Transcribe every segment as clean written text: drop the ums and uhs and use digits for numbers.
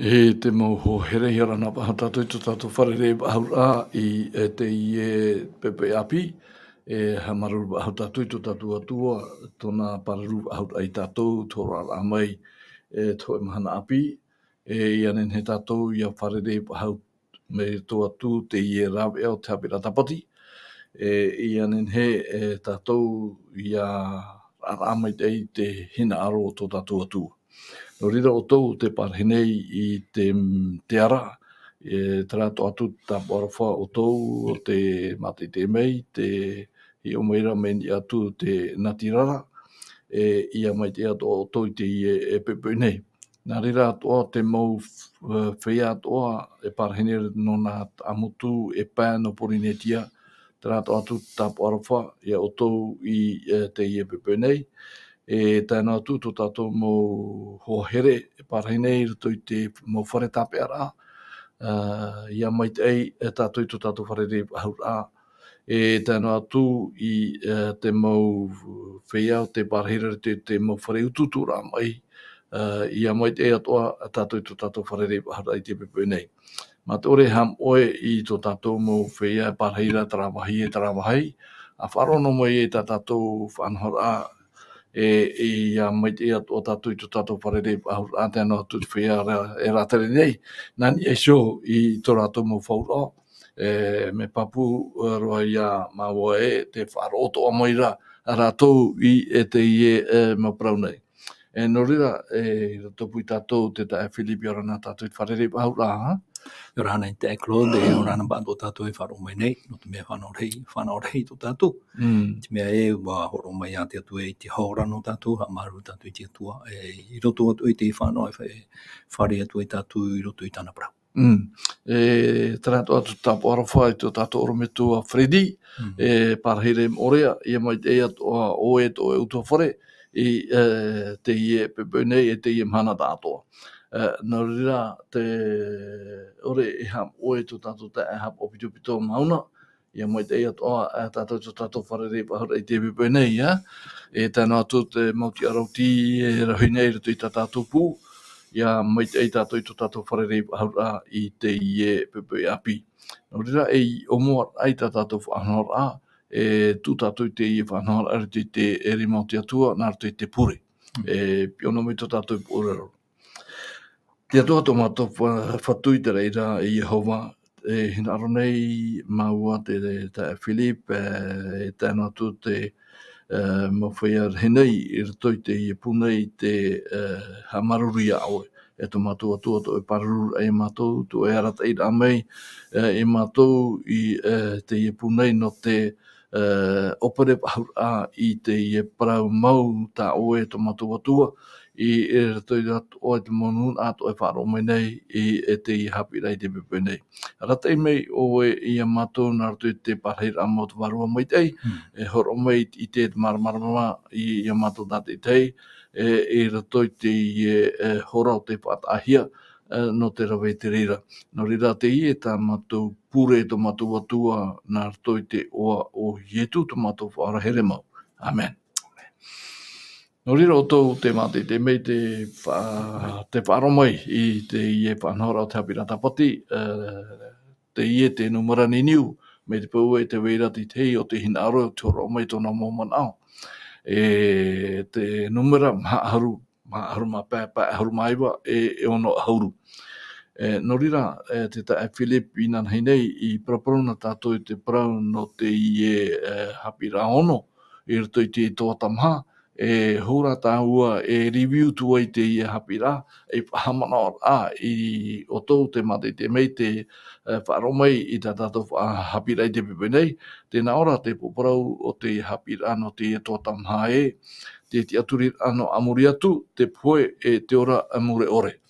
E te mau ho here hira na paha tātou i tātou wharere ahura i teie pepe api. Ha maruru ahu tātou i tātou atua, tōna pararu ahura i tātou, tō rara mai tō e mahana api. Ioane he tātou i a wharere ahu me tō atu te Irava o te haapiiraa tapati. Ioane he tātou i a rara mai te hina aro tō tātou atua. No rira o tau te parhenei i te ara, te rato atu tapaparaa o tau o te mataitei mei, i o meira meni atu te natirara, ia mai te ato o tau i te pepe nei. Nā rira atoa te mau whea atoa e parhenei no nā amutu e pāno porinetia, te rato atu tapaparaa ia o tau i te pepe nei. Tēnā atu tō tātou mō hohere e parhenei rito i te mō whare tāpeara. Ia mai tei tātou i tō tātou wharere ahura. Tēnā atu i te mō whea o te parhere rito i te mō whare ututura mai. Ia mai tei atoa tātou i tō tātou wharere ahura i te pepe nei. Mā te ore ham oe i tō tātou mō whea parheira tarawahai e tarawahai. A wharono mai e tā tātou whanhora ia mai te ato tātou i tō tātou wharere ahura tēnā atu whea e rātere nei. Nani e sho i tō rātou mō whaura. Me papu roa ia maua te faaroo toa moira a rātou i teie mā Parau nei. No rira, topu i tātou te tae Filipi ora nā tātou i wharere ahura. Ora nei te Claude e ora na bando tātou e wharo mai nei, no te mea whanau rei tō tātou. Te mea e wa horo mai a te atu e te haora no tātou, ha maru tātou i te atua, i roto atu i te whanau e whare atu i tātou i roto i tāna Parau. Tēnā atu tapaparaa whai tō tātou orometu a Freddy, parhere morea, ia mai te atua oe tō e utua whare, i te ie pepe nei e te ie mhana tātoa. No rira te ore e ham oe tō tātou te hap ophi mauna, ia mai te atua tātou tō tātou wharere ahura i te pepe nei, tēnā atu te mauti arauti e rahui nei rito i tā tātou pū, ia mai te tātou i tō tātou wharere ahura i te ie pepe api. No rira e o mua ai tā tātou whanhora, tū tātou i te ie whanhora arito i te eri mauti atua, nā rito i te pure. Piono mai tō tātou i pūrero. Te atua tō mātou whatui te reira i Jehova, hinaro nei maua te Philip, tēnā atu te mawhia henei i rito i te punei te hamaruri aoe. E tō mātou atua tō e paruru e mātou, tō e arata i rāmei, e mātou i te punei no te opere ahura i te Parau mau tā oe tō mātou atua, i rito i rato o te monun ato e wharo mai nei i te haapiiraa i te pepe nei. Rata i mei o i a mātou nā rato i te parheira mo te warua mai tei, horo mai i te maramarama i a mātou tāteitei, i rato i te hora o te faateitei-atoa-hia no te raweterira. No rira te ie tā mātou pure tō mātou atua nā rato i te oa o Ietu tō mātou whaarahere mau. Amen. No rira o tau te mate, te mei te whaaro mai i te ie whanhora o te haapiiraa tapati, te ie te numera ni niu, me te pau e te weirati tei o te hina aro te horo mai tōna mōman au. Te numera maaharu ma pēpā haru maiwa e ono hauru. No rira te tae Philip i nana nei i praparuna tātou i te Parau no te ie haapiiraa ono, i rito i te toata maha, hura tāua e review tua i te ie haapiiraa, e whahamana i o tau te mate te mei te whaaro mai i tā tātou haapiiraa i te pepe nei, tēnā ora te Parau o te haapiiraa no te toata maha te TIATURIRAA no Amuri Atu, te Pohe e te ora MURE ore.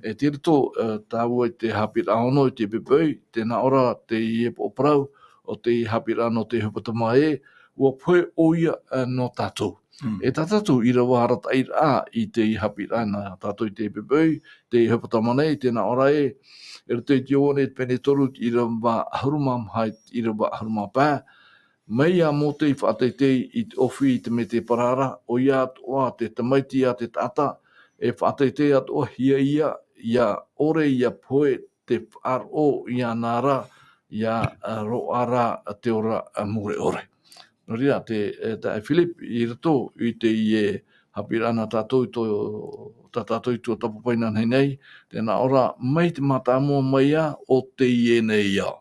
Te rito tāua i te haapiiraa ono i te pepei, tēnā ora te ie Parau o te haapiiraa no te hepetoma ua Pohe Oia No Tatou. E tā tātou Irava harata i te haapiiraa na tātou i te pepei, te hepetoma nei, tēnā ora e rito i te Ioane pene toru Irava harumam hai Irava harumam pā, mai a mo te faateitei i te ophi i te medebara o ia Atua te Tamaiti a te taata e faateitei-atoa-hia ia ore ia poe te faaroo ia nara ia roaa te ora mure ore. No ria te Philip i rato i te haapiiraa no tatou i toatapapa nei, tēnā ora mai te matamua mai a o te ie nei ia.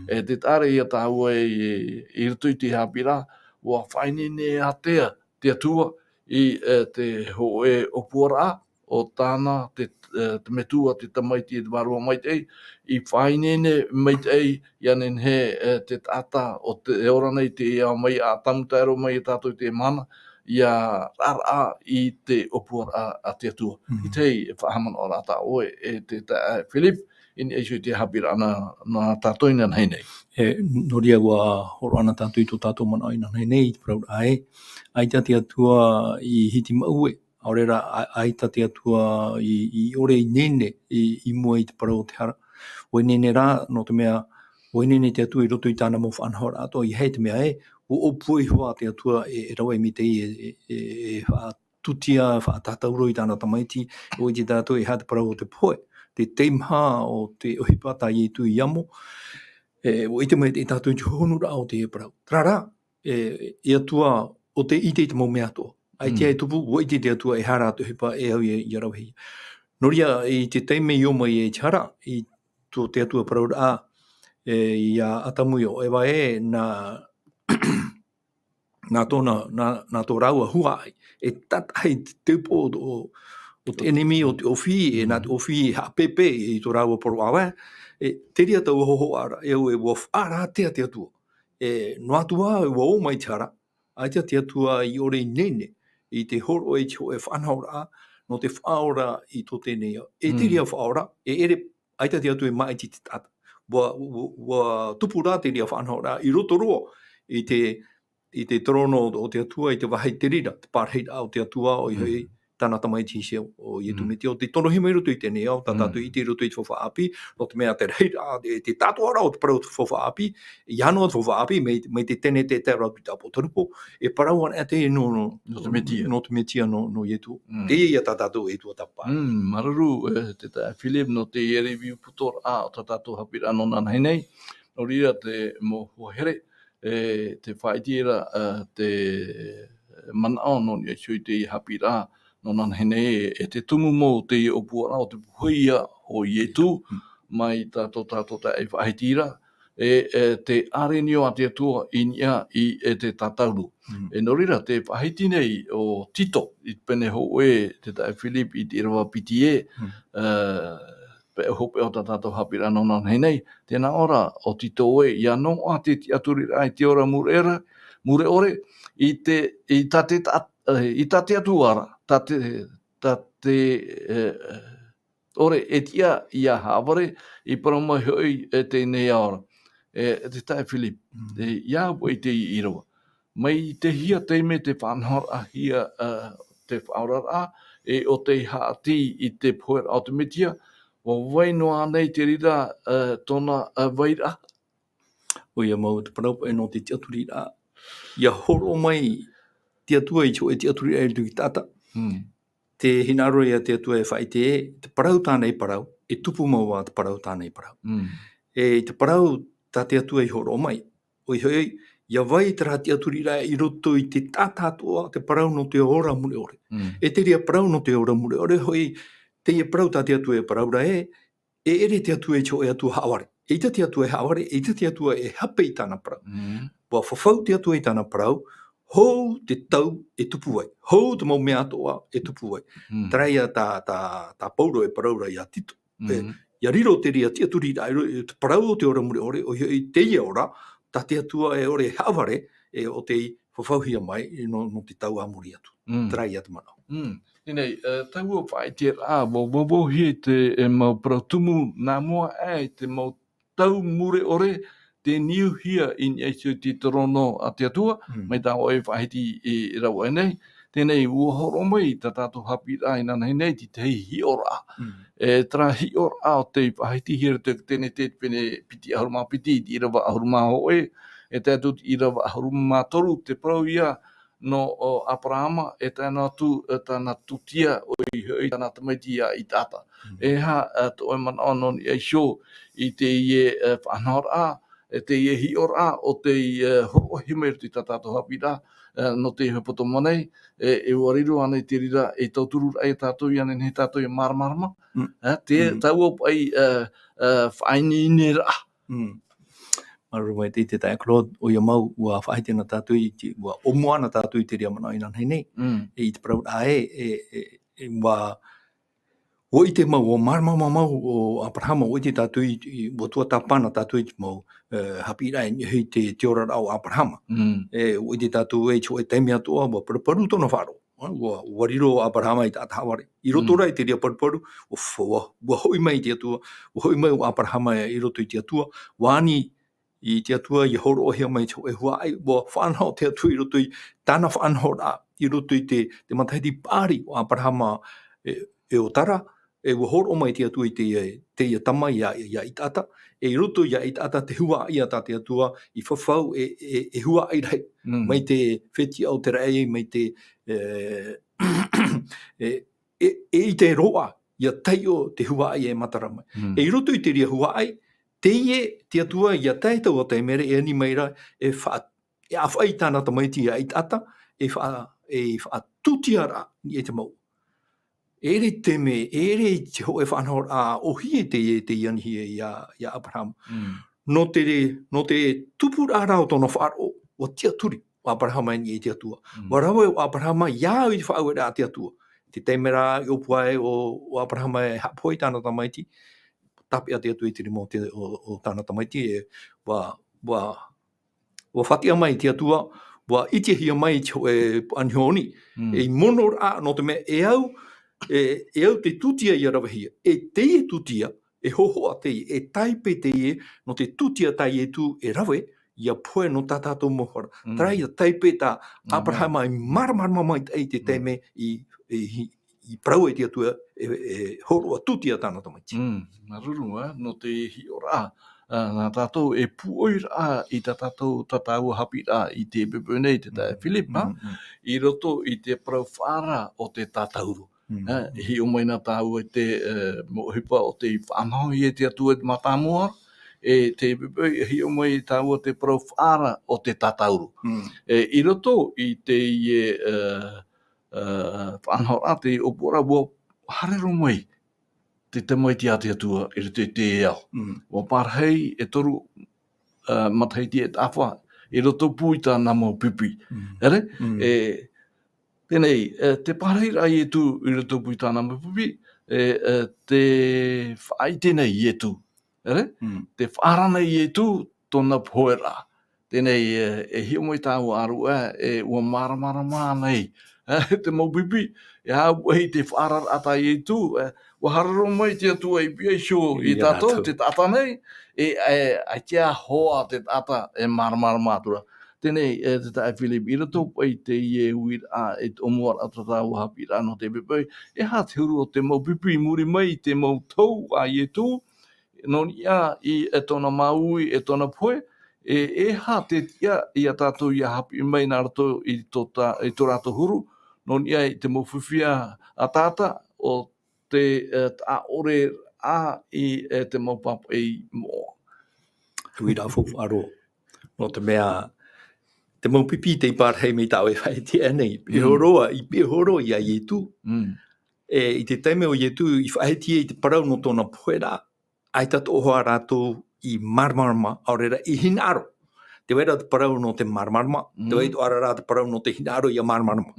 Te tare ia tāua i rato i te haapiiraa, ua whainene atea te atua i te hoe opuara o tāna te metua te Tamaiti e te marua maitei, i whainene maitei ianen he te taata o te ora nei te ia mai a tamutaero mai e tātou te mana, ia rara i te opuara a te atua. I tei e whahamana o rata oe te Philip, ini eisu i te haapiiraa na tātou ina nei nei. No ria ua horo ana tātou i tō tātou mana ina nei, parau aita te atua i hiti maue, aurera aita te atua i ore i nene i mua i te parau te hara. Oi nene rā, no te mea, oi nene te atua i roto i tāna mo whanahora ato, i hei te mea o opui hoa te atua e rawa i mitei e whaatutia, whaatatauro i tāna Tamaiti, o i te tātou e hata parau o te poe, te teimha o te ohipata i tu i amo, o i te mai te tātou i honura o te e parau. Trara, e atua o te ite i te mau mea atua. Ai te ai tupu, o i te atua e hara atu hipa e au i arauhia. Noria i te teime i oma i e tihara, i tō te atua parau rā, i a atamui o ewa nā tō raua huai, e tatai te teupo o te enemi o te ophi, nā te ophi hapepe i tō raua poro awa, te ria tau hoho ara, e au e ua whaara te atua. No atua e ua o mai tihara, aita te atua i ore i nene, i te horo e te ho e whanhaura, no te whaora i tō tēnei. E te ria whaora, e ere aita te atua e mai te tata. Wa tupu rā te ria whanhaura, i roto roa, i te trono o te atua, i te wahai te rira, te pārheira o te atua, o i hei tāna Tamaiti seo, o i tu meti o te tono hima i roto i tēnei au, tā tātou i te roto i te whawha api, no te mea te reira, te tātua ara o te parau te whawha api, i ano o te whawha api, mei te tene te te rau pita po tarupo, e parau ana te no te metia no ietu, te ia tā tātou e tuatapapa. Mararu, te Philip no te review putor a o tā tātou haapiiraa no nana nei, no ria te mo huahere, te whaitira te manao no ni eisu i te haapiiraa no nana nei, e te tumu mo te opuara o te puhia o ietu, mai tātou ta e whaitira, te arenio a te atua inia i te tatauru. E no rira te whahiti nei o tito, i pene ho e te tae Philip i te Irava PTA, pe hope o tātou haapiiraa no nana nei, tēnā ora o tito oe, ia no a te TIATURIRAA i te ora mure ore, i tate atuara, tate ore e tia ia haaware, i paramai hoi e te nei aora. Te tae Philip, ia ua i te Irava. Mai te hia teime te whanhora hia te whaurara, o te haati i te poer o te metia, o wainoa nei te rira tōna waira. O ia mau te parau e no te TIATURIRAA. Ia horo mai te atua i te TIATURIRAA i tuki tata. Te hinaro ia te atua e whaite te parau tānei parau, e tupu maua te parau tānei parau. E te parau tā te atua i horo mai. O i hoi, ia vai te rā TIATURIRAA i roto i te tātātua te parau no te ora mure ore. E te ria parau no te ora mure ore, hoi te ia parau tā te atua e parau ra e ere te atua e cho e atua haaware. E ita te atua e haaware, e ita te atua e hape i tāna parau. Wa whawhau te atua i tāna parau, hou te tau e tupu ai. Hou te mau mea atoa e tupu ai. Traia tā pauro e parau ra i a tito. Ia riro te ria TIATURIRAA te parau o te ora mure ore, o i teie ora, tā te atua e ore haaware, o te whawhauhia mai no te tau a muri atu. Traia te manao. Nei, tau o whaetia rā, wo hi te mau pratumu nā mua te mau tau mure ore, te niu hia in eisu te torono a te atua, mai tā o e whaeti i rawa e nei, tēnei ua horo mai tā tātou haapiiraa i nana nei, te hi ora. Tra hi ora o te whaeti hira te tēne te pene piti ahuruma piti, i Irava ahuruma hoe, e tātou Irava ahuruma toru, te parau ia, no o Abrahama e tana tutia o i tana Tamaiti i taata. E ha to e mana ono ni show i te whanora te hi ora o te hime te tatato hapira no te hepetoma nei e wariru ane te rira e tauturu ai tatou i ane ne tatou i marmarama te tau op ai whaini nera. Maru mai te tai Claude o ia mau ua whaite na tātou i te ua omua na tātou i te ria mana ina nei e i te parau e ua o i te mau o marmama mau o Abrahama o i te tātou i o tuatapapa na tātou i te mau haapiiraa i te ora rao Abrahama e o i te tātou e cho e teime atua ua paru tona faaroo ua wariro Abrahama i taata haware i roto rai te ria paru ua hoi mai te atua ua hoi mai o Abrahama i roto i te atua wani i te atua i horo ohia mai cho e hua ai ua whanau te atua i roto i tana whanau rā i roto i te mataiti pāri o Abrahama e o tara e ua horo mai te atua i te tama ia i taata e i roto ia i taata te hua ia ta te atua i whawhau e hua ai rai mai te wheti au te rei mai te i te roa ia tai o te hua ai e matarama e i roto i te ria hua ai teie te atua ia tai tau o te mere e ani meira e awhai tāna Tamaiti ia i taata e whaatutiara ni e te mau. Ere teme, ere te ho e whanau a ohi e te ianihi ia Abraham. No te tupura rao tono whaaro o te aturi o Abraham ni e te atua. Warawe o Abraham ia i whaau e rā te atua. Te temera i opuae o Abraham e hapoi tāna Tamaiti. Tapi a te atu i tiri mo o tāna Tamaiti e wa whatia mai te atua, wa iti hia mai e anhioni, e mono rā no te mea e au te tutia i arawahia, e teie tutia, e hoho a teie, e taipe teie, no te tutia tai e tu e rawe, ia poe no tatato mohara. Trai a taipe ta Abrahama i marama mai te teime i parau e te atua e horo a tutia tāna Tamaiti. Maruru, no te hi ora nā tātou e puoira i tā tātou tatau haapiiraa i te bebonei te tae Filipa, i roto i te parau whaara o te tātauru. Hi o mai nā tāu e te mohipa o te whanau i e te atua te matamua, e te beboi hi o mai tāu o te parau whaara o te tātauru. I roto i te whanau a te opora ua harero mai te Tamaiti a te atua i te eo. Wa parhei e toru mataiti e tawha i roto pui tāna mau pipi. Ere? Tenei, te parhei rai e tu i roto pui tāna mau pipi, te whaitenei e tu. Ere? Te whaarana i e tu tōna poera. Tenei, e hio mai tāu aru e ua maramara nei. Te mau pipi, e hau hei te whaarar ata i tu, wa hararo mai te atua i pia i tātou, te tata nei, ai tia hoa te tata e maramara mātura. Tenei, te tae Philip, i rato pai te uir e omua atatau haapiiraa no te beboi, e hā te huru o te mau pipi muri mai, te mau tau a i tu, non ia i tōna maui, tōna poe, e hā te tia i a tātou i a hapi mai nā rato i tō rato huru, non ia i te mau whiwhia a tāta o te a ore a i te mau papa i moa. Tui rā fufu aro. No te mea, te mau pipi te parhei mei tau e whai te anei. Pehoroa, i pehoro i a ietu. I te teime o ietu, i whai te parau no tōna poera, ai tato ohoa rātou i marmarama, aurera i hinaro. Te wera te parau no te marmarama, te wei to ara rā te parau no te hinaro i a marmarama.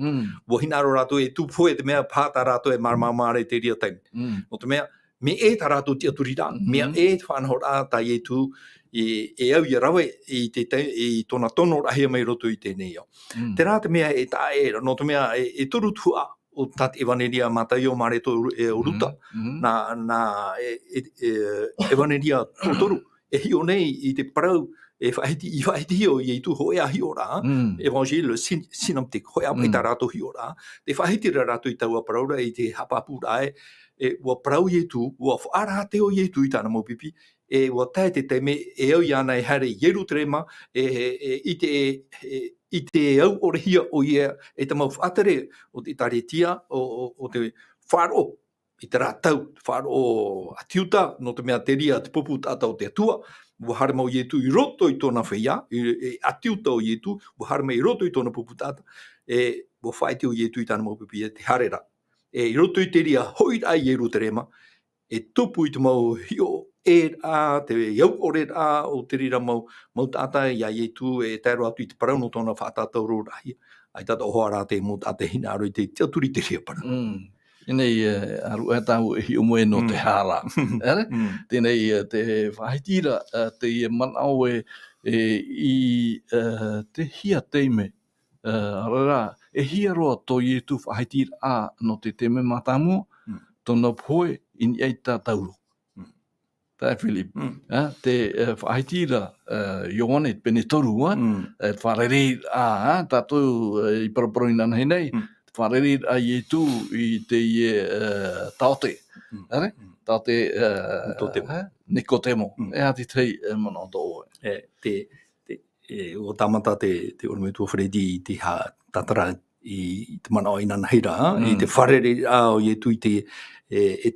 Wo hinaro rātou e tūpoe te mea pāta rātou e marmarama are te ria teime. No te mea, me e tā rātou TIATURIRAA, mea e te whanau rā tā i tu, e au i rawe i tōna tono rahia mai roto i tēnei au. Te rā te mea e tā e, no te mea e toru tua o tat Evaneria matai o mare to e oruta, na Evaneria toru, e hio nei i te parau, i whaiti o i tu hoi a hio rā, Evangile synoptic, hoi a paita rātou hio rā, te whaiti rā rātou i taua paraura i te hapapu rā ua parau i tu, ua whaara te o i tu i tāna mau pipi, wa te me au Ioane hare yeru trema i te au orehia o ia te mau whaatere o te taretia o te faaroo i te rātau faaroo atiuta no te mea teria te popu taata o te atua wa hare mau ietu i roto i tōna whaia atiuta o ietu wa hare mai i roto i tōna popu taata wa whaite o ietu i tāna mau pipi te harera i roto i te ria hoi ai yeru trema tupu i te mau hio te iau ore o te rira mau taata ia ietu tēro atu i te parau no tōna whātātau rorahi ai tata ohoa rā te mo tāte hina aro i te tiaturi te ria parau. Inei aru tau hi umoe no te hara. Tēnei te whahitira te manao i te hia teime. Arara, hia roa tō ietu whahitira no te teme matamu, tōna poe in ei tātauro. Tā Philip. Te whahitira Ioane pene toru, wharerei tātou i paraparoina nei nei, whareri a ietu i te taote. Taote Nikotemo. Hati tei mana tō o tamata te orumetua Fredi i te tatara i te mana o ina nahira, i te whareri a o ietu i te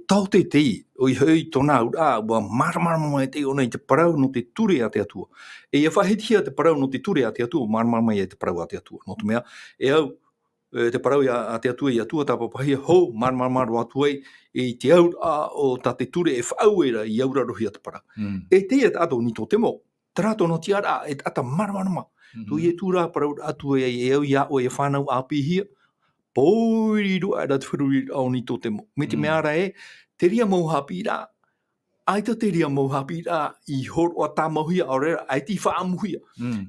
taote tei, o i hei tōna ura, wa maramarama e te ona i te parau no te ture a te atua. Ia whahitia te parau no te ture a te atua, maramarama e te parau a te atua. No te mea, au, te parau a te atua i a tuatapapa hou maramaru atu i te aura o ta te ture whauera i aura rohi a te parau. Teie tātou ni tō temo, tarato no tiara ata maramarama. Tu i tūra parau atu au ia o whanau haapiiraa, pōiri rua te whirui au ni tō temo. Me te meara te ria mau haapiiraa, aita te ria mau haapiiraa i horo a tāmahuia aurera, ai ti whaamuhuia.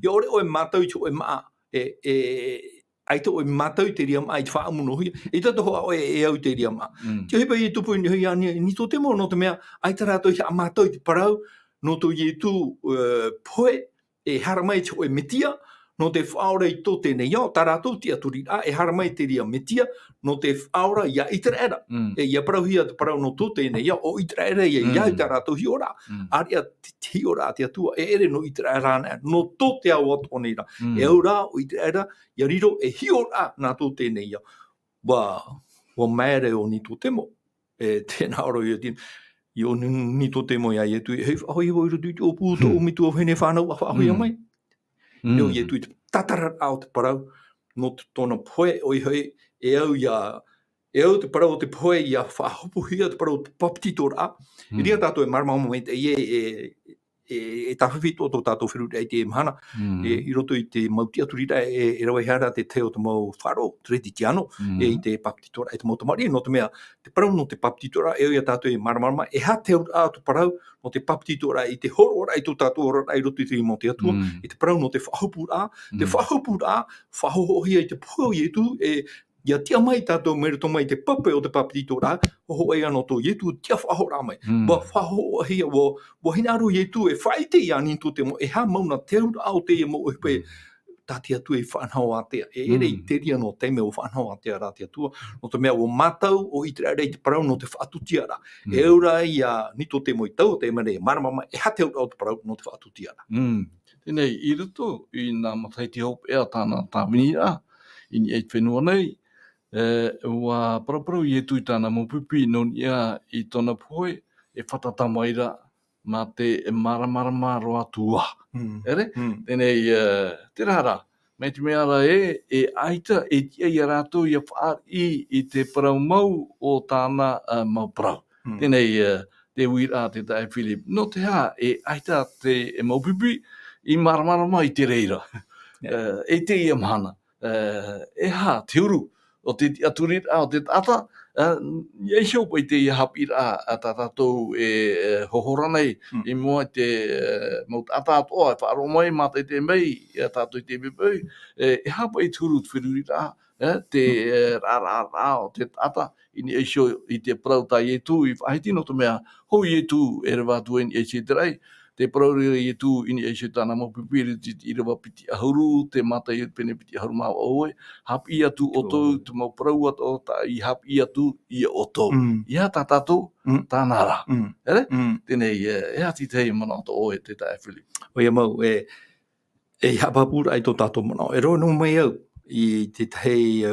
I ore oe mātau i oe maa, aita oe mātau te ria maa i te whaamunohuia, i tato hoa oe au te ria maa. Te hepa i tupu ni hui ani, ni tō temo no te mea, aita rātou i mātau i te parau, no tō i tu poe, haramai te oe metia, no te whaora i tō tēnei au, tā rātou TIATURIRAA haramai te ria metia, no te whaora ia iteraera. Ia parauhia te parau no tō tēnei au, o iteraera ia iau tā rātou hiora. Aria te hiora te atua, ere no iteraera no tō te au atu oneira. Aura o iteraera, ia riro hiora nā tō tēnei au. Wa maere o ni tō temo, tēnā oro ia tēnā. I o ni tō temo ia ietu, hei whahoi hoi rutu i tō pūto o mitu o whene whanau a whahoi amai. Neu ietu i te tatara au te parau, no tōna poe o i hoi, au te parau o te poe ia whahopuhia te parau o te paptitora. I ria tātou maramama mai te tawhawhito o tō tātou whiruri ai te mahana. I roto i te mau TIATURIRAA rawa hara te teo te mau faaroo, te reti tiano, i te paptitora te mau tamari. No te mea, te parau no te paptitora, ia tātou maramarama, ha te au te parau no te paptitora i te horo ora i tō tātou ora i roto i te mo te atua, i te parau no te whahopura, whahohia i te poe i tu, ia tia mai tātou mereto mai te pape o te paptitora, ho e ano tō ietu tia whahora mai. Wa whahohia, wa hinaru ietu whaite i ani tō te mo, ha mauna te aura au te mo pe tātia tu whanau atea. Ere i te ria no teime o whanau atea rā te atua. No te mea o mātau o itera rei te parau no te whaatutiara. Eura ia ni tō te mo i tau te mare maramama ha te aura au te parau no te whaatutiara. Tēnei, i ruto i nā mataiti hope tāna tāwinira, i ni eit whenua nei, wa paraparau i etu i tāna mopipi non ia i tōna poe whatatamaira mā te maramarama roa tua. Ere? Tēnei, te rara, mei te meara aita tia i rātou i a whaari i te parau mau o tāna mau parau. Tēnei, te wira te tae Philip, no te hā, aita te maupipi i maramarama i te reira. Te ia mahana. Ha, te uru. O te TIATURIRAA o te taata, i hiopa i te haapiiraa a tātou hohoranei i mua te mau taata atoa, faaroo mai, mātai te mei, tātou i te bebei, hapa i turu te whiruriraa, te rā o te taata, i ni eisio i te parau tai e tu, i whahiti no te mea, hoi e tu e rewa tuen e se terei, te parau i tu ini e se tana mo pipiri ti Irava piti ahuru, te mata i pene piti ahuru mau oe, hapi atu o tau, te mau parau atu ta i hapi atu i o tau. Ia tā tātou, tā nara. Ere? Tēnei, e ati tei mana o oe te tae whili. O ia mau, e hapapura ai tō tātou mana. E roa no mai au, i te tei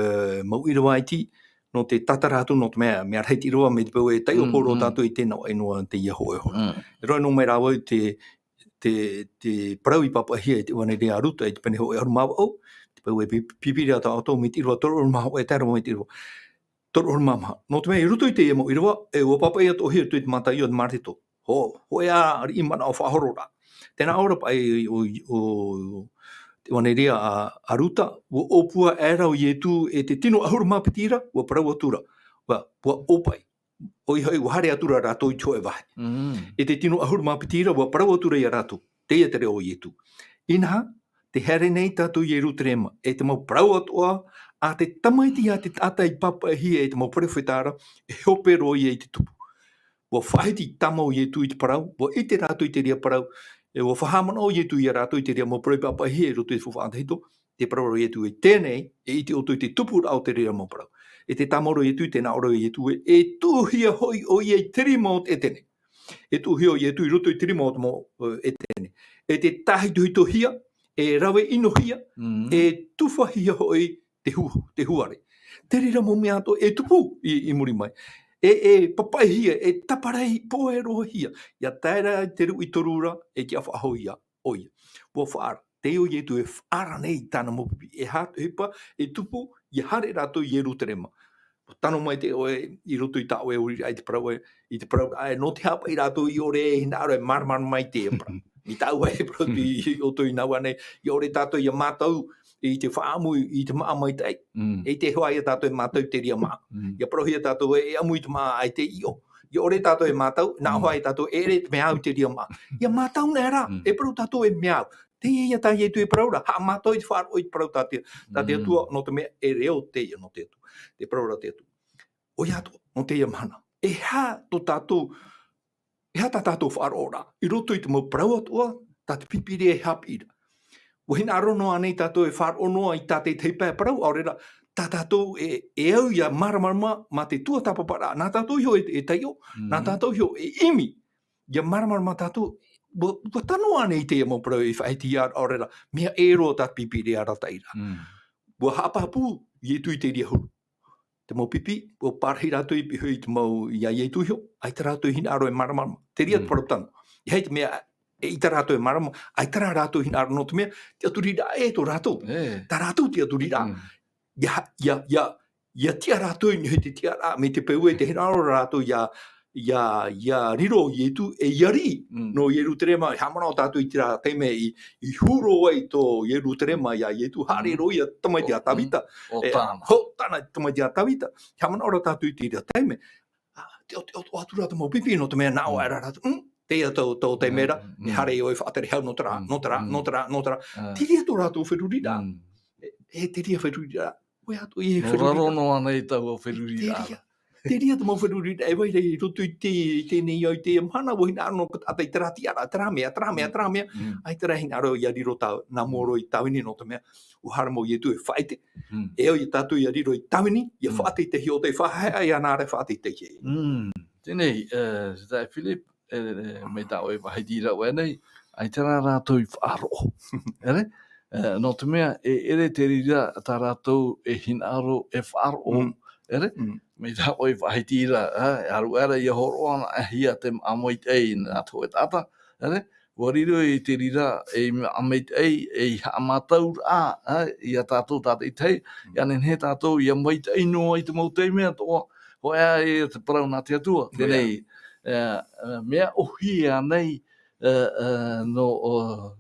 mau Irava iti, no te tataratu no te mea reiti roa me te pau e tei o poro tātou i tēnā ai noa te ia hoe hoi. E roa no mai rāwau te parau I papahia I te wane rea ruta I te pene hoe aru mawa au, te pau e pipiri ata auto me te irua toro aru mawa e tēra me te irua. Toro aru mawa. No te mea I ruto I te ia mo Irava, e ua papahia to hia tu I te mata I o te marito. Hoe a ri mana o whahorora. Tēnā ora pa o te wane rea a ruta, ua opua e rau I tu e te tino ahuru mapitira, ua parau atura. Ua opai. O I hoi ua hare atura rātou I tō e wahe. E te tino ahuru mapitira, ua parau atura I a rātou. Teie te reo I tu. Inaha, te here nei tātou I rutrema. E te mau parau atua, a te tamaiti a te taata I papahia e te mau parewhetara, e hope roi e te tupu. Ua whahiti tamau I tu I te parau, ua I te rātou I te rea parau, e ua whahamana o I tu I a rātou I te rea mau parau papahia e roto I whawhaantahito, te parau I tu e tēnei, e I te oto I te tupu rao te rea mau parau. E te tamoro I tu, tēnā oro I tu e tuhia hoi o I e tirimout e tēnei. E tuhia I tu I roto I tirimout mo e tēnei. E te tahi tuhitohia, e rawe inohia, e tufahia hoi te huare. Te rira mo mea ato e tupu I muri mai. E papaihia, e taparei poe rohia. Ia taira te ru I torura, e kia whahoia oia. Ua whaara. Te o I tu e whaara nei tāna mopipi. E hatu hipa, e tupu, I hare rato I ruterema. Tano mai te oe I roto I tāo e uri ai te parau I te parau. No te hapa I rato I ore e hinaro e marmar mai te e parau. I tāu e parau I oto I Ioane. I ore tātou I a mātau I te whaamu I te maa mai tei. E te hoa I a tātou e mātau te ria maa. I a parohia tātou e amu I te maa ai te io. I ore tātou e mātau, nā hoa I tātou e re te meau te ria maa. I a mātau nera, e parau tātou e meau. Te ia tā ia tu e paraura, ha mātau I te whaaro I te parau tātia. Tātia tua no te mea e reo te ia no te atu. Te paraura te atu. O ia atua, no te ia mana. E ha to tātou, e ha tā tātou whaarora. I roto I te mau parau atua, tā te pipiri e haapiiraa. Wa hina arono anei tātou e wharonoa I faateitei-atoa-hia parau, aurera, tā tātou e au ia maramarama ma te tuatapaparaa. Nā tātou hio e teio, nā tātou hio e imi. Ia maramarama tātou, wa tano anei te mau parau e whaiti ia aurera, mea e roa tā pipiri a rataira. Wa hapahapu I tu I te ria huru. Te mau pipi, o pārhi rātou I pihui te mau ia I tuhio, ai te rātou hina aro e maramarama. Te ria te paraputana. I hei te mea, e ita rātou e marama, ai tara rātou hina aro no te mea, te aturira e tō rātou. Tā rātou te aturira. Ia tia rātou I hei te tia rā, me te peu e te hina aro rātou ia riro I tu e iari no I ruterema, hamana o tātou I tira teime I huro ai tō I ruterema ia I tu hare roia Tamaiti a tawita. Ho tāna Tamaiti a tawita. Hamana ora tātou I tira teime. Te o atura te mau pipi no te mea nao ai rātou. Te ia tō te mera, ni hare o I whaatere hau no tara. Te ria tō rātou wherurira. E te ria wherurira. Oe atu I wherurira. No raro no anei tau o wherurira. Te ria te mau wherurira, e wairei roto I tēnei au te mana, wo hina aro atai tera tiara, tera mea. Ai tera hina aro I ariro tau, nā moro I tawini no te mea, uhara mo I tu e whaite. E au I tātou I ariro I tawini, I faateitei o te whahea I anare faateitei. Tēnei, se tae Philip, me tau e wahaitira wenei, ai tera rātou I whaaro. Ere? No te mea, e ere te rira tā rātou e hinaro e whaaro. Ere? Me tau e whaitira, aru era I horoana a hia te amoitei nā tō e tata. Ere? Wariro I te rira e amoitei e haamatau rā, I a tātou tāteitei. Ianen he tātou I amoitei noa I te mautei mea toa. Ho ea e te parau nā te atua. Tēnei, mea ophi nei no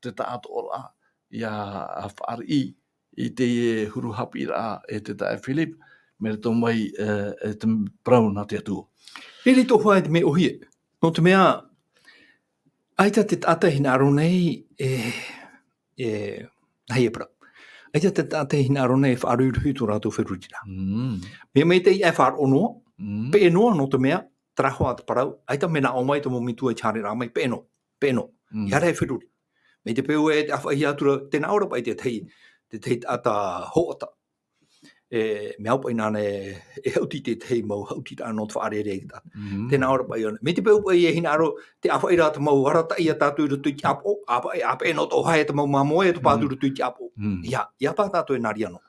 te tātou ora ia a whaari I te huru haapiiraa e te tae Philip, me re tō mai e te parau nā te atua. E re tō hoa e te me ohie. No te mea, aita te tata hina aro nei hei e parau. Aita te tata hina aro nei whaaruruhi tō rātou wherurira. Me mei te I e whaaronoa, pe e noa no te mea, trahoa te parau, aita mena o mai te mo mitu e chare rā mai, peno, ia rei whiruri. Me te peo e te awhai atura, tēnā ora pai te tei ata hoata. Me au pai nāne e hauti te tei mau, hauti tā no te whaare rei ta. Tēnā ora pai ona. Me te peo pai e hina aro, te awhai rā te mau harata ia tātou i rutu i te apo, apa e no tō hae te mau mamoe, te pātu rutu i te apo. Ia pā tātou e nari ano.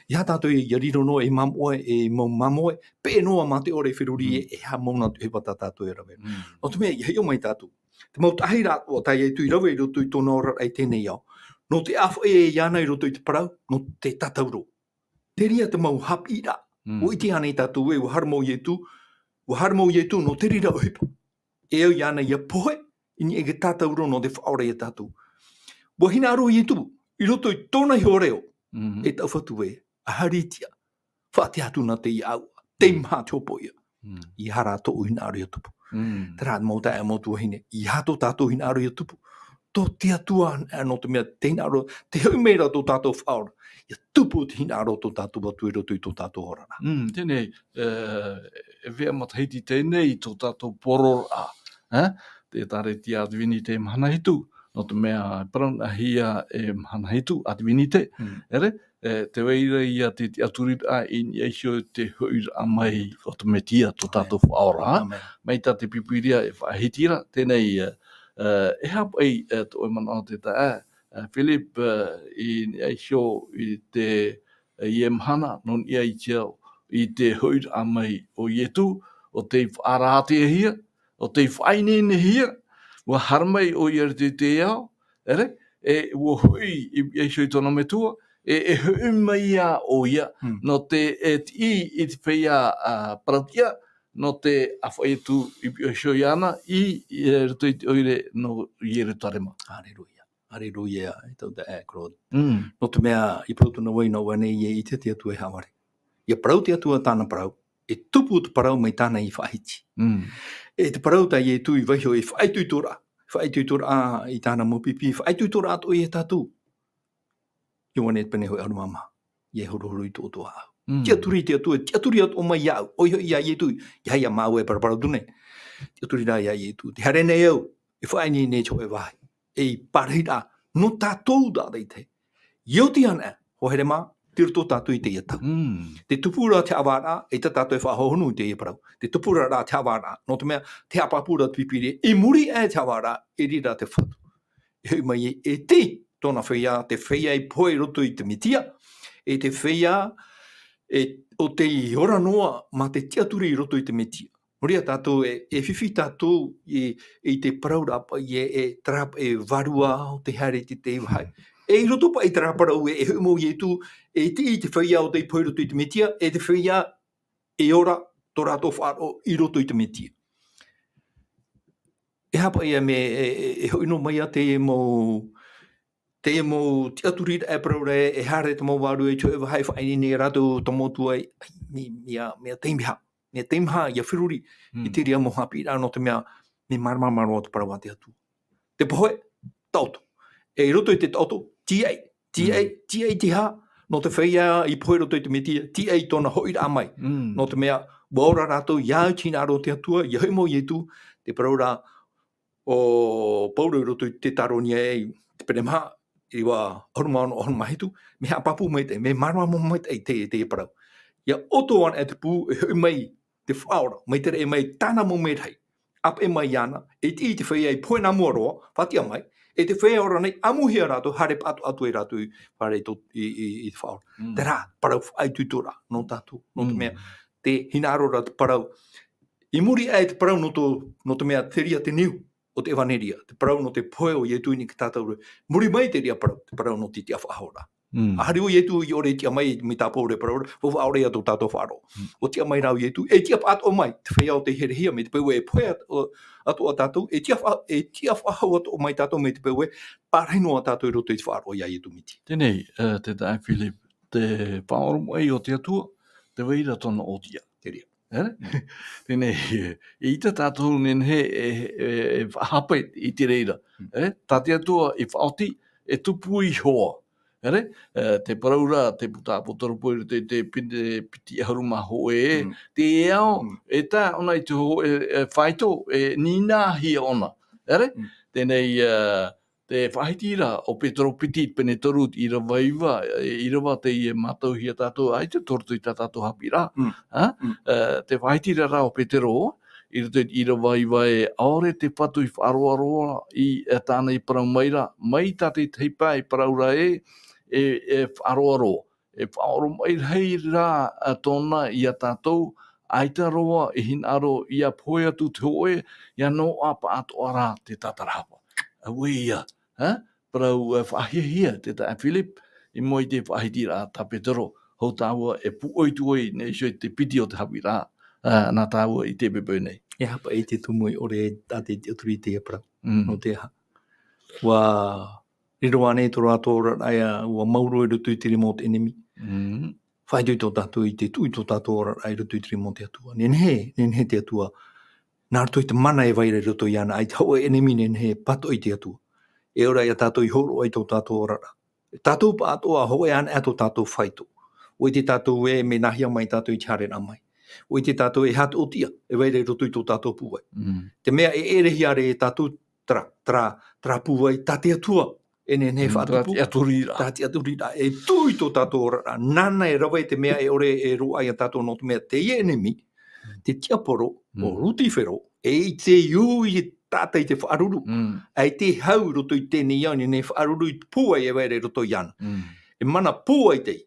Ia tātou i riro no e mau mamoe, pe noa mā te ore whiruri e ha mauna tu hepa tātou e rawe. No te mea, i hei o mai tātou. Te mau tahi rā o tai e tui rawe i roto i tōna ora ai tēnei au. No te awha e iana i roto i te parau, no te tatauro. Te ria te mau haapiiraa. O iti anei tātou e, waharamau i tu, no te rira o hepa. E au iana ia pohe, ini e ke tatauro no te whaore e tātou. Wa hina aro i tu, i roto i tōna hi oreo, e tau whatu e, a haritia, whaate atu na te i au, te mha te opo ia. I hara tō hina aro i tupu. Tera mau tae mau tua hine, i hato tātou hina aro i tupu. Tō te atua no te mea teina aro, te hau meira tō tātou whaora. Ia tupu te hina aro tō tātou atu i roto i tō tātou horana. Tēnei, e wea mataheiti tēnei tō tātou porora. Te tare ti advini te mahana hitu, no te mea paraunahia e mahana hitu, advini te, ere? Te weira ia te TIATURIRAA i eisio te huira mai o te metia tō tātou whaora. Mai tā te pipiria e whaahitira, tēnei e hapa ei tō e mana o te tae. Philip i eisio i te ie mahana, non ia i tiao i te huira mai o ietu, o te whaarate hia, o te whainene hia, ua haramai o ia te ao, ere? E ua hui i eisio i tōna metua, e hui mai a o ia, no te i te whaia parautia, no te awhai tu i eisio i ana, i ruto i te oire no i ere tarema. Areruia, e tau te ēkrod. No te mea, i prautu na waina wane i te atu e haware. Ia parauti atua tāna parau, e tupu te parau mai tāna i whaahiti. E te parau tai e tu i waihio e whaituitora. Whaituitora i tāna mopipi, whaituitora ato i e tātou. Ioane pene hoi aru mama, i e horo i tō toa au. Tiaturi atu o mai iau, oiho i a i e tu, i hei a mau e paraparau tune. Tiaturiraa i a i e tu, te hare nei au, e whaini nei cho e wahi. E parhira, no tātou da dei te. Ioti ana, ho here mā, tiro tātou i te iatau. Te tupura te awara, e te tātou e whahohonu i te iparau. Te tupura rā te awara, no te mea, te apapura te pipiri, e muri e te awara, e rira te whatu. E hui mai e te, tōna whaia, te whaia i poe roto i te mitia, e te whaia, o te i ora noa, ma te tiaturi i roto i te mitia. Moria tātou e whiwhi tātou i te paraurapa e trap e varua o te hare te wahai. E i roto pa i te raparau e humo i tu e te i te whaia o te i poe roto i te metia e te whaia e ora tō rātou whaaro i roto i te metia. E hapa ia me e hoino mai a te e mo TIATURIRAA e paraure e hare te mau waru e cho e wahai whaini ne rātou tamotua mea teimiha. Mea teimha ia whiruri i te ria mo haapiiraa no te mea me marmamaro o te parawa te atu. Te pohe, tauto. E i roto i te tauto, TIATURIRAA te ha, no te whaia i pohe roto i te metia, TIATURIRAA tōna hoira amai. No te mea, waora rātou, iau tina aro te atua, ia hoi i tu, te paraura o paura i roto i te taronia e te peremha, i wa horuma hitu, me hapapu mai te, me marmamo mai te parau. Ia oto an e te pū, e hoi mai, te whaora, mai tere e mai tāna mo me rei, ap e mai ana, e te whaia i poe nā mua roa, whatia mai, e te whaia ora nei, amuhia rātou, hare atu e rātou whare i te whaora. Te rā, parau whaituitora, no tātou, no te mea, te hinaro rā te parau. I muri e te parau no te mea te ria te niu, o te evaneria, te parau no te poe o ietu ni ki tātou. Muri mai te ria parau, te parau no te awhahora. Ahari o ietu i ore tia mai mi tāpou re parau, o aore ato tātou wharo. O tia mai rau ietu, e tia pato mai, te whea o te herehia me te peue e poe ato a tātou, e tia whahau ato o mai tātou me te peue, pārheino a tātou i roto i te wharo ia ietu miti. Tēnei, te tae Philip, te whaorum ei o te atua, te weira tona o tia. Te ria. Tēnei, i te tātou nen he e whahape i te reira. Tā te atua i whaoti, e tupu i hoa. Ere, te paraura, te puta potoropo te piti haruma hoe, te eao, e tā ona i te ho whaito, nina hi ona. Ere, tēnei te whahitira o Petro Piti pene toru Irava iwa, Irava te ie mātou hia tātou, ai te tortu i tātou haapiiraa. Te whahitira rā o Petro, i roto i Irava iwa e aore te patu i whaaroaroa i tāna i parau maira, mai tāte teipa i paraura e whaaroaroa. E whaoro mai hei rā tōna i a tātou, aita roa e hinaro i a poe atu te hoe, ia no apa atoa rā te tatarapa. Awe ia, parau whahihia te ta Philip, i moi te whahitira ta Petero, hou tāua e puoituoi nei soi te piti o te haapiiraa, nā tāua i te pepe nei. E hapa i te tumu i ore tate te aturi te parau, no te ha. Wa Ioane toro atora aia ua mauro i rutu i tiri mō te enemi. Whaidoi tō tātou i te tui tō tātou ora ai rutu i tiri mō te atua. Nenhe te atua. Nā rutu i te mana e waira rutu i ana, ai te hoa enemi nenhe pato i te atua. E ora ia tātou i horo ai tō tātou ora. Tātou pa atoa hoa e ana ato tātou whaito. O i te tātou e me nahia mai tātou i te hare nā mai. O i te tātou e hatu o tia, e waira rutu i tō tātou puai. Te mea e erehi are e tātou tra puai tā te atua. Ene ne whaatupu. TIATURIRAA. E tui tō tātou ora. Nana e rawa te mea e ore e roa i a tātou no te mea teie enemi, te tiaporo o rutifero, e i te iu i tāta i te whaaruru. Ai te hau roto i tēnei Ioane, ne whaaruru i pua e waere roto i ana. E mana pua i tei,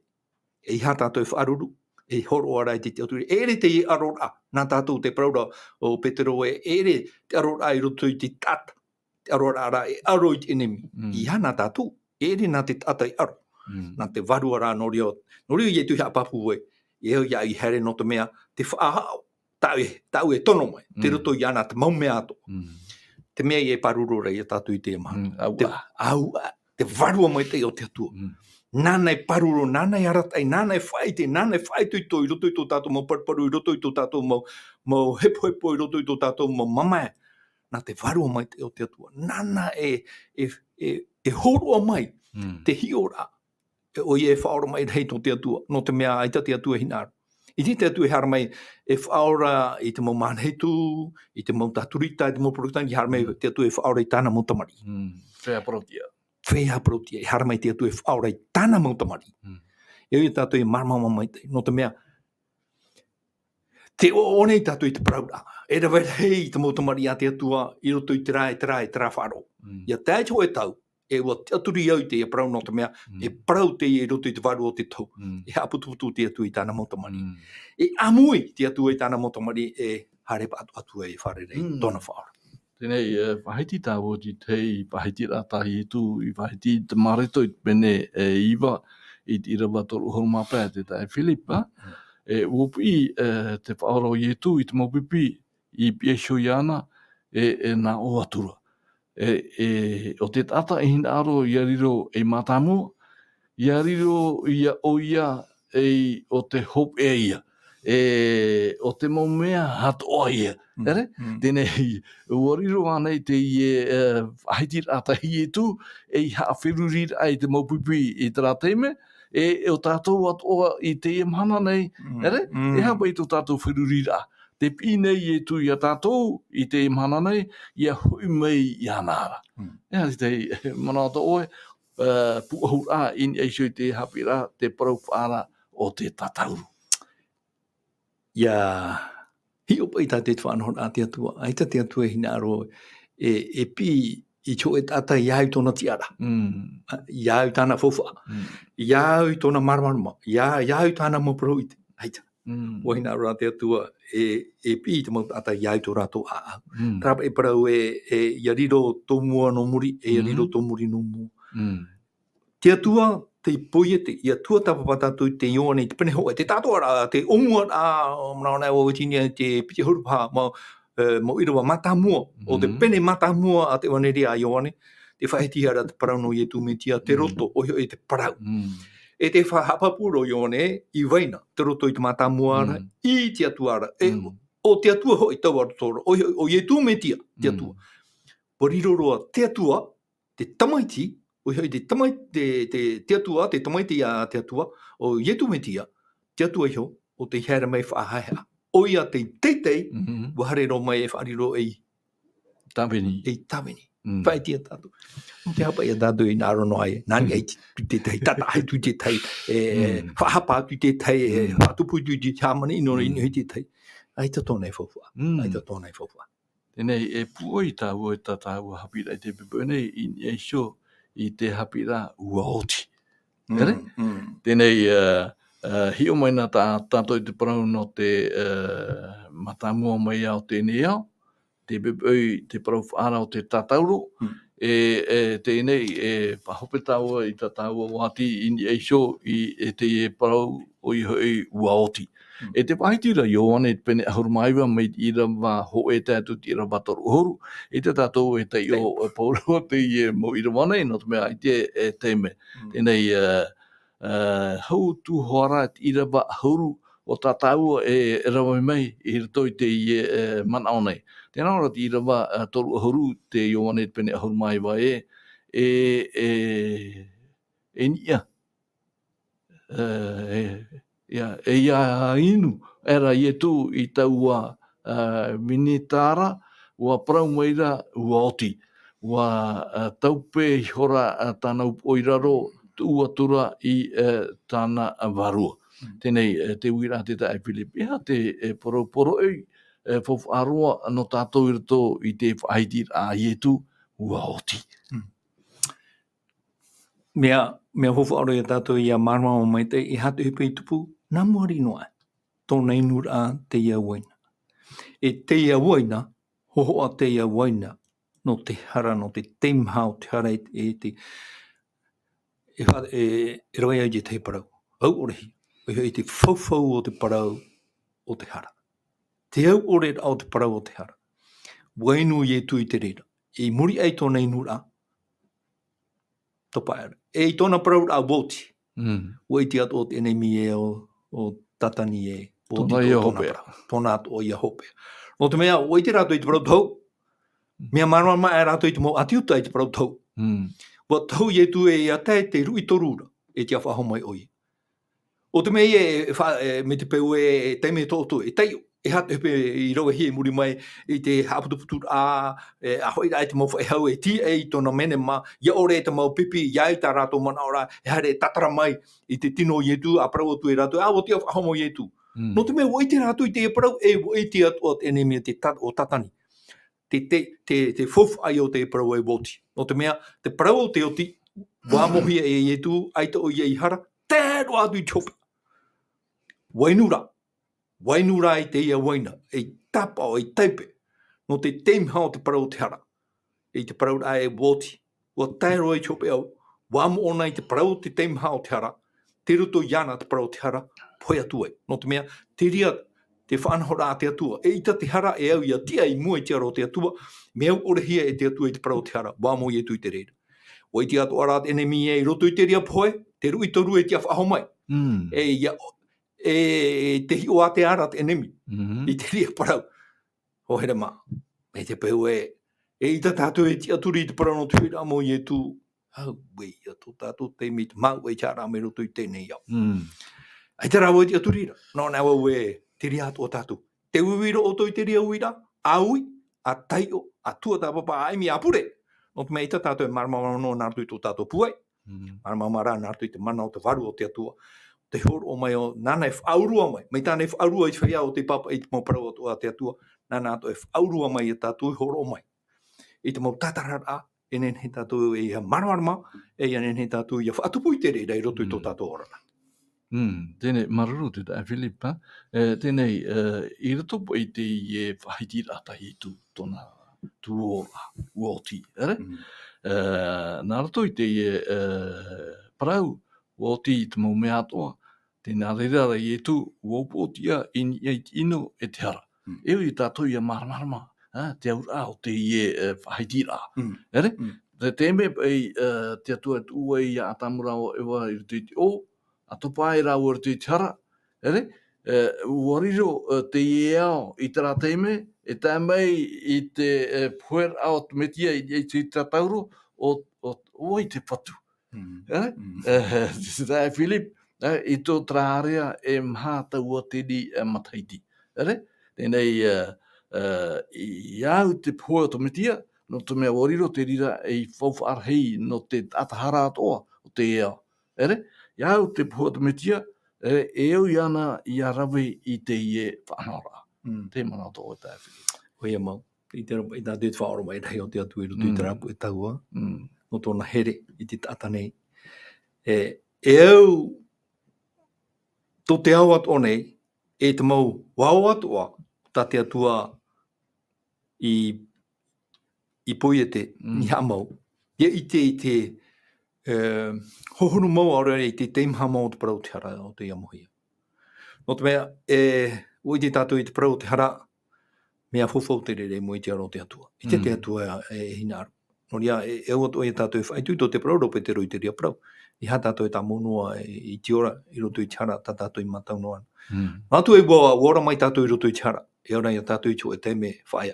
e i ha tātou e whaaruru, e horo ara i te tiaturi. Ere te i arora, nā tātou te praura o Petero e ere te arora i roto i te tata. Arora ara e aro i te enemi. I hana tātou, ere nā te tata i aro. Nā te waru ara norio i e tuhi apapu e, e hau ia i here no te mea, te whaahao, tau e tono mai, te roto i ana, te maumea ato. Te mea i e paruro rei a tātou i te maha. Te warua mai te o te atua. Nāna e paruro, nāna e aratai, nāna e whaite i tō, i roto i tō tātou mau parparu, i roto i tō tātou mau hepo i roto i tō tātou mau mamae. Nā te warua mai te o te atua. Nana e horoa mai te hiora. O i e whaora mai rei tō te atua. No te mea aita te atua hinaro. I te atua hara mai e whaora i te mau manheitu, i te mau taturita, i te mau protang, i hara mai te atua e whaora i tāna mau tamari. Whea protia. Whea protia. I hara mai te atua e whaora i tāna mau tamari. E o i tātua e marmama mai te. No te mea te o nei tātou i te praura. E rawa hei te mautamari a te atua i roto i te rā wharo. Ia tāi tō e tau, e ua te aturi au te e prau no te mea, e prau te i roto i te waru o te tau. E haputuputu te atua i tāna mautamari. E amui te atua i tāna mautamari e harepa atua i wharerei, tōna whaora. Tēnei, whahiti tāwo ti tei, whahiti rā tahi tu, i whahiti te mareto i pene iwa, i te Irava toru haumapea te tai Philipa, e ophi te whaoro i tu i te maupipi i piesho i ana nā o atura. O te tata e hina aro i ariro e mātāmua, i ariro i a oia o te hope e ia, o te maumea hatoa-hia. Tēnei, uariro anei te haiti rāta hi tu, e hawhirurira ai te maupipi i te rāteime, o tātou atoa i te mana nei, e hapa i tō tātou whirurira. Te pīnei e tu i a tātou i te mana nei, i a hui mei i anara. Ea te mana ato oe, puahura in eisho i te haapiiraa, te parau whaara o te tatauru. Ia, hi opa i tā te whanahon a te atua, aita te atua hina aro e pi i tō e tata iau tōna tiara. Iau tāna fofa. Iau tōna marmaruma. Iau tāna maproite. Aita. Wa hina aro a te atua e pi i te mau tata iau tō rātou a. Rapa e parau ia riro tō mua no muri, e ia riro tō muri no mua. Te atua te poiete, ia tuatapapa tātou te Ioane, te pene hoa, te tātou ara, te omua mnaona o tinia te piti hurupa, mo Irava matamua, o te pene matamua a te waneri a Ioane, te whaeti ara te parau no i e tūmetia, te roto o e te parau. E te whahapapuro Ioane, i waina, te roto i te matamua ara, i te atua ara, o te atua hoi tau arotora, o i e tūmetia, te atua. Poriroroa, te atua, te Tamaiti, o hei te Tamaiti te atua, te Tamaiti a te atua, o ietu me tia, te atua iho, o te hera mai whaahaiha. Oia te teitei, wahare ro mai e whaariro Tawini. e tawini. Whaitia tātou. O te hapa ia tātou i nāro no ai, nani ai tu te tei, tata ai tu te tei, whahapa tu te tei, whatupu tu te tāmani, ino ino te tei. Ai ta tōna e whawha. Ai ta tōna e whawha. Tēnei e puoi tā ua tā tā ua haapiiraa i te pepone i e sio i te haapiiraa ua oti. Ere? Tēnei hio mai nā tātou i te parau no te matamua mai au tēnei au, te pepoi te parau whaara o te tātauro, tēnei e pahope tāua i tā tāua wāti i e sio i te parau o i hoi ua oti. E te paitira Ioane pene ahurumaiwa mai Irava ho e tātou ti Irava toru horu. E te tātou e te o pauro te i mo Irawane, no te mea i te teime. Tēnei hau tu hoara ti Irava horu o tātou e rawa mai i rito i te i manaonei. Tēnā ora ti Irava toru horu te Ioane pene ahurumaiwa nia. E ia inu, era i tu i taua minitara, ua parau maira ua oti, ua taupe hora tāna oiraro ua tura i tāna varua. Tēnei te uira te tae Philip, ea te poro ei, whawharoa no tātou i rito i te whaitira i tu ua oti. Mea whawhaaro i tātou i a marama o mai te i hatu hepe i tupu, nā muari noa, tōna inura teie waina. E teie waina, hoho a teie waina, no te hara, no te teimhao, te hara e roi au te parau. Au orehi, e te whauwhau o te parau o te hara. Te au ore au te parau o te hara. Wainu i e tui te rera. E muri ai tōna inura, topa era. E tōna parau a woti. Wai te ato o te enemi e o tatani e. Tōna ia hopea. Tōna ato o ia hopea. No te mea, wai te rato i te parau tau. Mea marama e rato i te mo atiuta i te parau tau. Wa tau i e tu e a te rui torura. E te awhaho mai oi. O te mea me te peu e teime tōtu e teio. E hatu hepe i rawa hi e muri mai i te haaputuputur a hoi rai te mau e hau e ti e i tōna mene ma ia ore e te mau pipi ia i tā rato mana ora e hare tatara mai i te tino i etu a parau atu e rato o te homo i etu. No te mea o i te rato i te e parau e o i te atu o enemi o tatani. Te fofu ai o te parau e woti. No te mea te parau o te oti wā mohi e etu aita o i e hara tēro atu i chopa. Wainura i te ia waina, e tapa o i teipe, no te teimhao te parau te hara. E te parau a e woti, wa tairo i chope au, wamo ona i te parau te teimhao te hara, te ruto iana te parau te hara, Pohe Atua. No te mea, te ria, te whanahora a te atua. E ita te hara e au ia tia i mua i te aro te atua, me au orehia e te atua i te parau te hara, wamo i e tui te reira. O i te atu ara enemi e i roto i te ria Pohe, te rui toru e te awhaho mai. E te hio a te ara te enemi, i te ria parau. Ho here mā, me te peu e i ta tātou e tia turi i te parau no tuira mo i e tu, au wei, a tō tātou te mit, mau e tia rā me roto i tēnei au. Ai te rāua i tia turira, no nā wau e te ria ato o tātou. Te uwira o tō i te ria uira, a ui, a taio, a tuatapapa, a imi a pure. No te mea i ta tātou e maramama no nārtu i tō tātou puai. Maramama rā nārtu i te mana o te varu o te atua. Te horo o mai o nana e whaurua mai. Mai tāna e whaurua i whaia o te papa i te mau parau atua te atua. Nana ato e whaurua mai i tātou i horo o mai. I te mau tatarara e nen he tātou e maramarama e nen he tātou i a whaatupu i te reira i roto i tō tātou orana. Tēnei maruru te tae Philipa. Tēnei i roto po i te i whaitira tahi tu tōna tuora uoti. Nā roto i te parau uoti i te mau mea atoa. Tēnā reira i tu uopotia ino e te hara. Eo i tātou i a maramarama. Te aura o te i whaitira. Te teme te atua ua i a atamura o ewa i te o. Atopa e rau te hara. Uariro te i ao i te rā teime. E tā mai i te puer ao te metia i te tauro. o i te patu. Te Philip, I tō trārea e mha taua te di mataiti. Tēnei, I au te Pohe o Tamaiti, no te mea wariro te rira e whauwhaarhei no te atahara atoa o te ea. I au te Pohe o Tamaiti, e au iana I arawe I te ie whanora. Te mana tō te Philip. Oia mau. I tā te whaoro mai rei o te atu I roto I te rapu e taua. No tōna here I te tata nei. E au tō te au atu nei, e te mau wau atua tā te atua I Pohe te ni ha mau. I te hohonu mau aore I te teimha mau te parau te hara o te iamohia. No te mea, o I te tātou I te parau te hara, mea whawhau te rere mo I te aro te atua. I te atua e hina aru. No ria, e au atua I tātou whaitui tō te parau rope te roi te ria parau. I ha tātou e tā monua I te ora I roto I te hara, tā tātou I matau noan. Atu e wara mai tātou I roto I te hara. E ora I tātou I tō e te me whaia.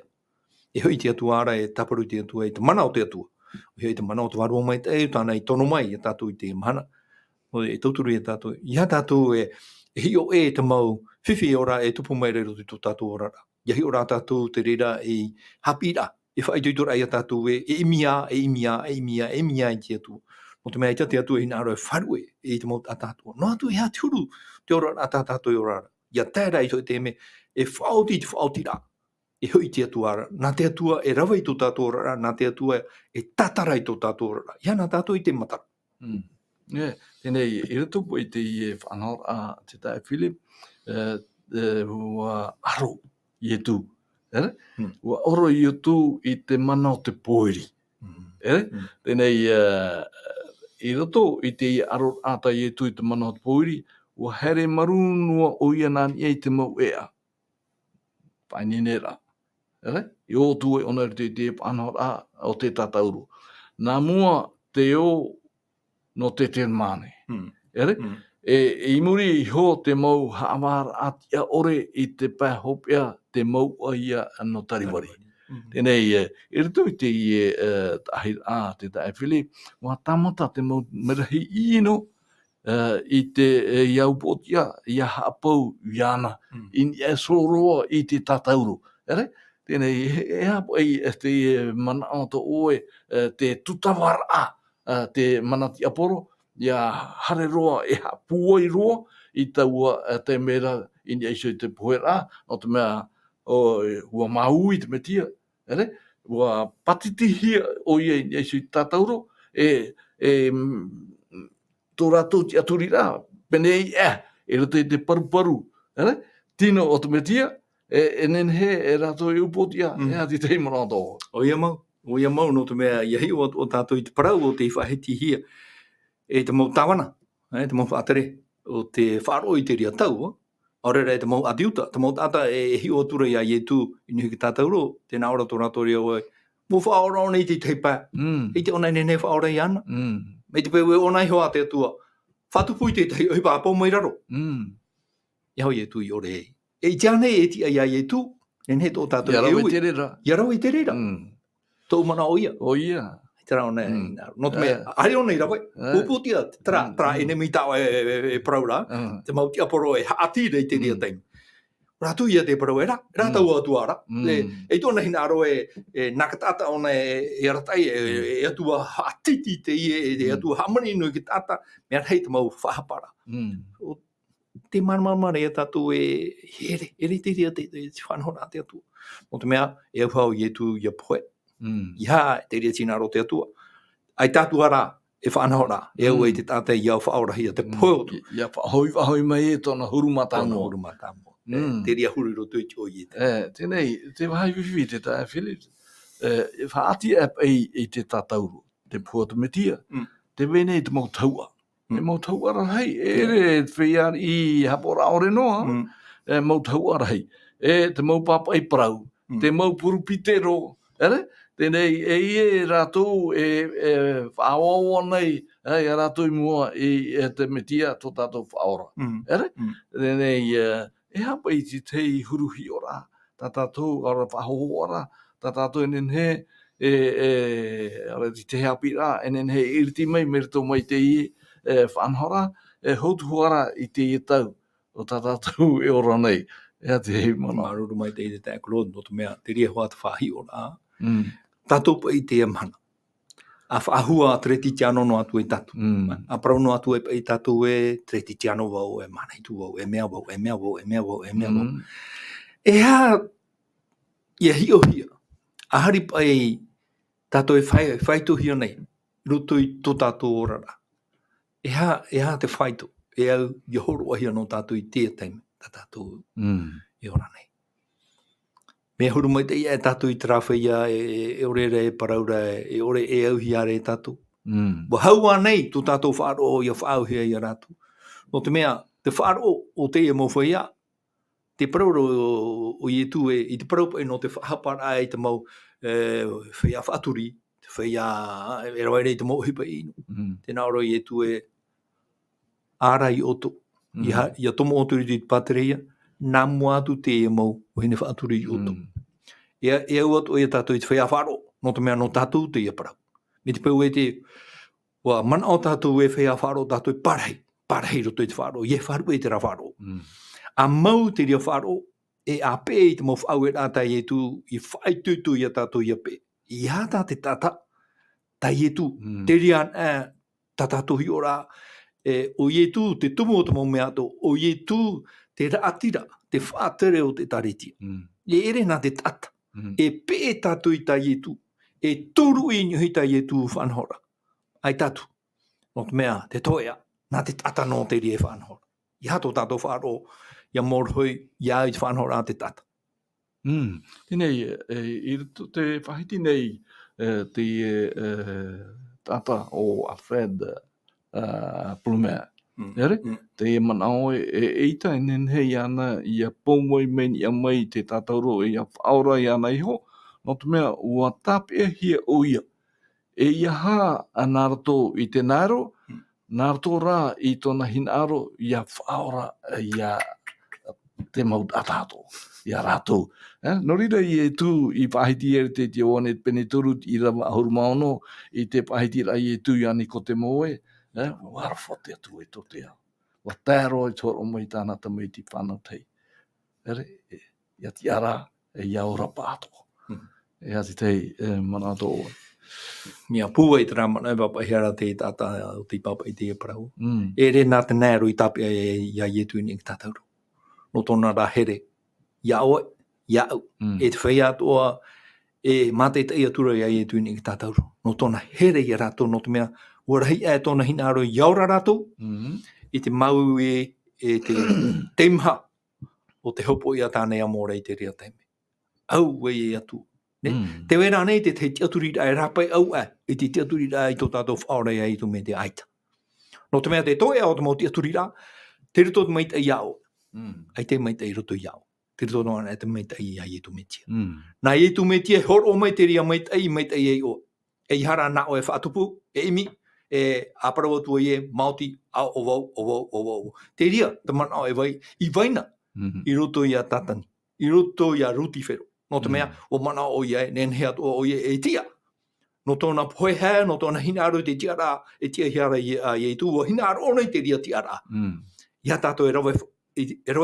E hoi te atua ara e taparu te atua I te mana o te atua. O hoi te mana o te warua mai te e tāna I tono mai e tātou I te mahana. O e tauturu e tātou. I ha tātou e hi o e te mau whiwhi ora e tupu mai rero tō tātou orara. I hi ora tātou te reira I haapiiraa. E whaituitora ai a tātou e imia I te atua. O te mea I te atua I nā roi wharue e te mau tātou. No atu e ha turu te ora a tātou I orara. Ia tēra I te me e whaoti te whaoti rā. E hoi te atua ara. Nā te atua e rawa I tō tātou orara. Nā te atua e tatara I tō tātou orara. Ia nā tātou I te matara. Tēnei, I rato po I te ie whanau a te tae Philip, ua aro I e tū. Ua oro I e tū I te mana o te poiri. Tēnei, I rato I te ie aro ata I e tū I te mana o te poiri, ua here marunua o Ioane I te mau ea. Painenera. I o tū e ona I te whanau a o te tatauru. Nā mua te o no te mane. E imuri I ho te mau haamara atia ore I te pahopea te mau aia no tariwari. Tēnei, I rito I te ahir a te tae Philip, wa tamata te mau merahi ino I te iaupotia, ia haapau Ioane, I soroa I te tatauru. Tēnei, e hapo ai te mana o to oe, te tutapaparaa, te manati aporo, ia hare roa e hapua I roa, I taua te mera I iso I te Pohe rā, o te mea ua mau I te metia, ua patitihia o ia I iso I tatauro, tō rātou TIATURIRAA, penei e rato I te paru, tino o te metia, e nenhe e rātou I upotia, e ati te imana tō. O ia mau no te mea ia hi o tātou I te parau o te whaheti-hia e te mau tawana, te mau whaatere o te faaroo I te ria tau, aurera e te mau adiuta, te mau tata e hi o tura ia I tū I nuhi ki tātauro, tēnā ora tō rātou ria oe, mo whaora ona I te teipa, I te ona nene whaora I ana, me te pewe ona I hoa te atua, whatupu I te tei oi pāpau mai raro, ia hoi e tū I ore ei. E te ane e ti ai ai tū, nene tō tātou e ui. Ia rau I te reira. Tō mana o ia. O ia. Te rao nei. No te mea, hari o nei rawe. Puputia, tra ene mi tāua e praura. Te mau ti aporo e haatire I te ria teimi. Rātu ia te parau e rā. Rā tau atu ara. E tōna hina aro e nakatata ona e aratai e atua haatiti te ie e atua hamani nui ki tata. Mea rei te mau whahapara. Te marmara e tātou e here. Ere te ria te whanhora te atua. No te mea, e au hau I tu ia Pohe. Ia te ria tina ro te atua. Ai tātu ara e whanahora. E au e te tātai iau whaorahia te Pohe o tu. Ia whahoi mai e tōna hurumatango. Te ria huru roto I te oi e te. Tēnei, te wahai whiwhi te tae Philip. Whaati ap I te tātauru. Te Pohe o Tamaiti. Te wene te mau taua. Te mau taua rahai. E whiar I hapora ore noa. Mau taua rahai. Te mau papa I Parau. Te mau purupitero. Tēnei, e rātou e whaoawa nei, e rātou I mua I te metia tō tātou whaora. Tēnei, e hapa I te tei huruhi ora, tā tātou ara whahoara, tā tātou nenhe, ara te haapiiraa, enen he iriti mai merito mai teie whanhora, houtu hoara I teie tau, o tatou ora nei, ea te hei mana. Maruru mai teie te aklod, no te mea, te ria hoa te whahi o rā. Tatou pa I te mana. A whaahua treti tiano no atu tatu. A parau no atu I tatu treti tiano wau, mana I tu wau, mea wau, mea wau, mea wau, mea wau. Ea, ia hio hia. A hari pai tatou whaitu hia nei, ruto I tō tatou orara. Ea te whaitu, ea ia horo ahia no tatou I tia teime, tatou I ora nei. Me huru mai te ia e tatou I tarawhia, e orere, paraura, e ore e au hiare e tatou. Wa haua nei, tō tatou whaaro ia whaau hia I ratu. No te mea, te whaaro o teie mo whaia, te paraura o ietu I te paraupa no te whahaparaa I te mau whaia whaaturi, te whaia e rawaire I te mau hipa ino. Tēnā ora ietu ara I oto, ia tomo oto I te patereia, nā mua atu teie mau o hine whaaturi I oto. E au atu e tatou I te whaia whaaro, no te mea no tatou te ia parau. Me te pau e te, wa mana o tatou e whaia whaaro, tatou I parhei roto I te whaaro, ie wharu e te ra whaaro. A mau te ria whaaro, e a pe I te mau whaau e rata I etu, I whaitutu I a tatou I a pe. I hata te tata, ta I etu, te ria tatatohi ora, o I etu, te tumu o te mau mea to, o I etu, te raatira, te whaatere o te tariti. E ere nā te tata, e pe tatou I ta I etu, e turu I nyuhi ta I etu whanhora. Ai tatu, no te mea, te toea, nā te tata no te rie whanhora. I hato tatou whaaro, ia morhoi, ia I te whanhora te tata. Tēnei, I rito te whahiti nei, te tata o Alfred Plumer. Ere? Te manao e eita enen hei ana I a pōmoi meni a mai te tatauro I a whaora I ana iho, no te mea ua tāpea hia o ia. E ia ha a nārato I te nāro, nārato rā I tōna hinaro I a whaora I a te mau atato, I a rātou. No rira I e tū I pāhiti ere te Ioane peneturu I Irava ahuru maono, I te pāhiti ra I e tū I ani ko te moe, wara whate atu e tō te au. Wa tēro I tōro mai tāna Tamaiti whanau tei. Ere, ia ti ara, e ia ora pāto. E ati tei, mana tō oa. Mia pua I te ramana e papa hiara te tata o te papa I te parau. E re nā te nēro I tapia ia ietu ni tatauru. No tōna rā here, ia oe, ia au. E te whaia atoa, e mate TIATURIRAA ietu ni tatauru. No tōna here I rato, no te mea, ua rahi e tōna hinaro I aura rato, I te mau e te teimha o te hopo I a tānei amore I te ria teime. Au e atu. Te wera nei te TIATURIRAA e rapai au I te TIATURIRAA I tō tātou whaore I tō me te aita. No te mea te toe au te mau TIATURIRAA, te rito te maita I ao. Ai te maita I roto I ao. Te rito noa te maita I a ietu metia. Nā ietu metia horo mai te ria maita I o. E ihara nā o e whaatupu, e imi, e aparau atua I e Māoti, o wau. Te ria, te mana o e vai, I vaina, I roto I a tatani, I roto I a ruti whero. No te mea, o mana o I e, nen hea o I e tia. No tōna poe hea, no tōna hinaro te tiara, e tia hiara I e tu, o hinaro nei te ria tiara. Ia tātou e rawe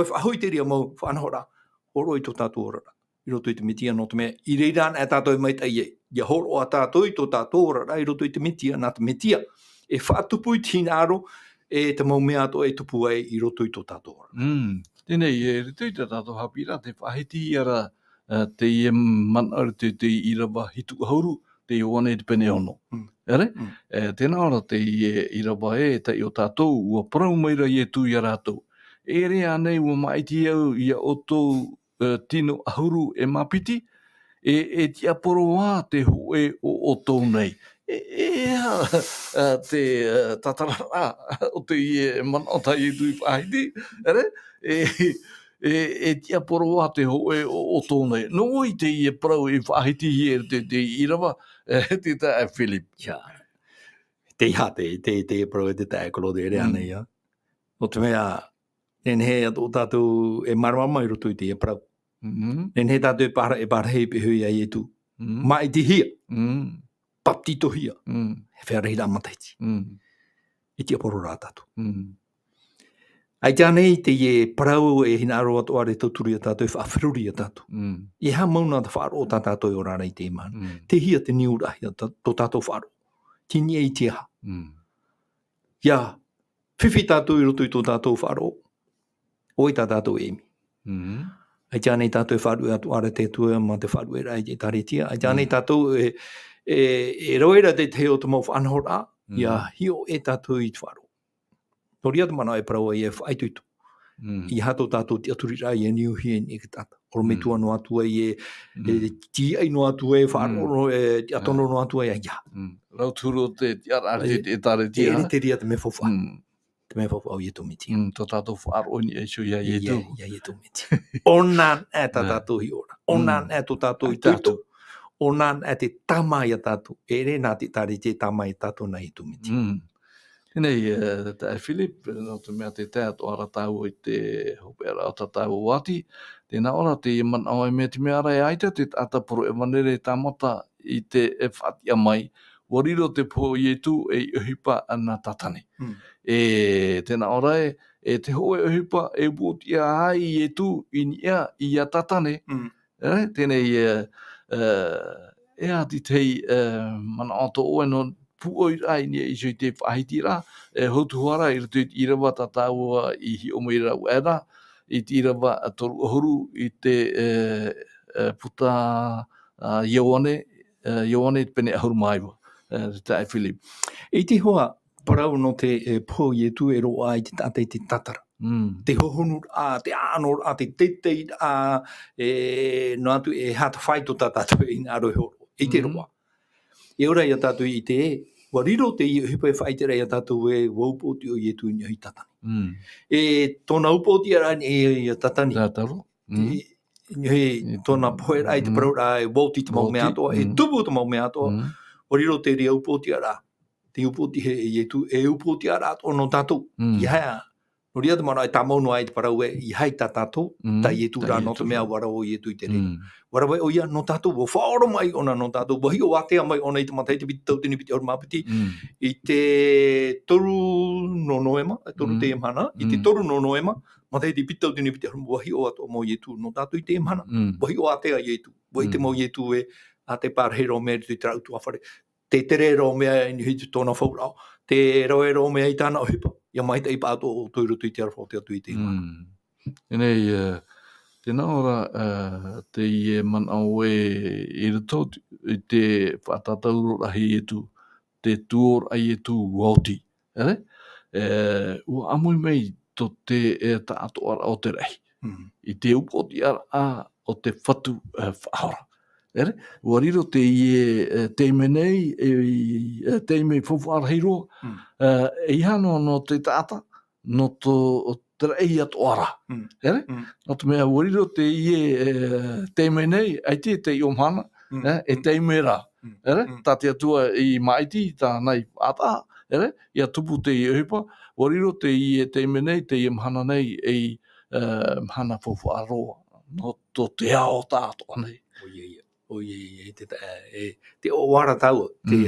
whahoi te ria mau whanhora, horo I tō tātou orara. I roto I te mitia, no te mea, I reirana e tātou maita I e. Ia horo a tātou I tō tātou orara, I roto I te mitia, nā te mitia. E whaatupu I tinaro, e te mau mea to e tupu ai I roto I tō tātou orara. Tēnei, e rito I te tātou haapiiraa, te whahiti ara te ie mana te Irava hitu hauru, te Ioane te pene ono. Ere? Tēnā ora te ie Irava e te I o tātou, ua parau maira I e tū I a rātou. E rea nei ua maiti au I a otou tino ahuru e mapiti, e tia poroa te hoe o otou nei. Te tatarara o te ie manota I tui whahiti, ere? E tia poroa te hoe o otou nei. No I te ie parau I whahiti I te Irava, te tae Philip. Te iha te parau e te tae kolode ere anei ia. O te mea, nen he o tātou e marama I roto I te ie parau. Nen he tātou e parhei pe hui ai e tu. mai te hia, paptito hia, whare rā mataiti. I te aporo rā tātou. Ai tānei te ie parau e hina aro atu are tauturi a tātou, e whaafiruri a tātou. I ha mauna ta faaroo tā tātou o rānei te imana. Te hia te niurahi tō tātou faaroo. Tini e te aha. Ia, whiwhi tātou i roto i tō tātou faaroo. Oi tā tātou e imi. Ai tānei tātou e whaarua atu are te tua ma te whaarua e rai e taretia. Ai tānei tātou e roera te te o te mau whanhora. Ia, hio e tātou i te whaaroo. Tori atu mana e parau e whaituitu. I hato tātou TIATURIRAA i e niuhi e ni ke tata. Oro me tua no atua i e TIAI no atua e whaaroro e atono no atua e aia. Rau tūro te tiarari e tare tia. E te ria te me whawha. Te me whawha o i e tō miti. Tō tātou whaaro ni e shu ia i e tū. Ia i e tō miti. Onan e tā tātou hi ora. Onan e tō tātou i tūtu. Onan e te tamai a tātou. E re nā te tare te tamai a tātou na i tō miti. Nei, te Philip, no te mea te tēto ara tau i te hopera o tatau wati, tēnā ora te man au e mea te mea rai aita, te atapuru e manere tāmata i te e whatia mai, wariro te po i e tū e uhipa ana tatane. Tēnā ora e te hoe uhipa e būtia ai i e tū i ni ea i a tatane, tēnei e ati tei mana ato oe no puoi ai ni i te faateitei-atoa-hia e hotuara i te Irava tataua i hi o meira uera i te Irava toru ohuru i te puta Ioane pene ahuru maiwa te ai Philip. I te hoa parau no te Pohe tu e roaa i te tātai te tatara. Te hohonu a te ano a te tetei a no atu e hata whaito tātou i ngaro e horo. I te roa. E ora i a tātou i te wariro te i hipa e whaitere i a tātou e waupoti o i e tu i hi tatani. E tōna upoti a rani e a tatani. Tātaro. He tōna poe rai te parau rā e wauti te mau mea atoa, e tumu te mau mea atoa. Wariro te rea upoti a rā. Te upoti he i e tu e upoti a rā no tātou. I hea. Nori atu mana e tā maunu ai te parau e i hai tā tātou, tā i e tu rā no te mea warao i e tu i te rea. Warawai oia no tātou, wo whaoro mai ona no tātou, wahi o atea mai ona i te matai te piti tautini piti auru mapiti, i te toru no noema, toru te emhana, i te toru no noema, matai te piti tautini piti auru, wahi o ato mo i e tu no tātou i te emhana, wahi o atea i e tu, wahi te mo i e tu e a te pārhero mea i te trautu awhare, te terero mea i ni hitu tōna whaurao, te roero mea i tāna ohipa, ia mai te ipa ato o toiru tui te arwhau te atu i te emhana. Nei, tēnā ora te i e man au e i rito i te whaatatauro rahi e tu, te tuor ai e tu wauti. Ua amui mei to te ta atoara o te rahi. I te upoti a o te whatu whaora. Ua riro te i e teime nei, teime whawharahiro, e ihano no te taata, no te rei atoara. No te mea wariro te i e teime nei, ai te i omhana, e teime rā. Tā te atua i maiti, tā nei ata, ia tupu te i uhipa, wariro te i e teime nei, te i mhana nei, e mhana whawharoa, no to te ao tātoa nei. Te o wara tau, te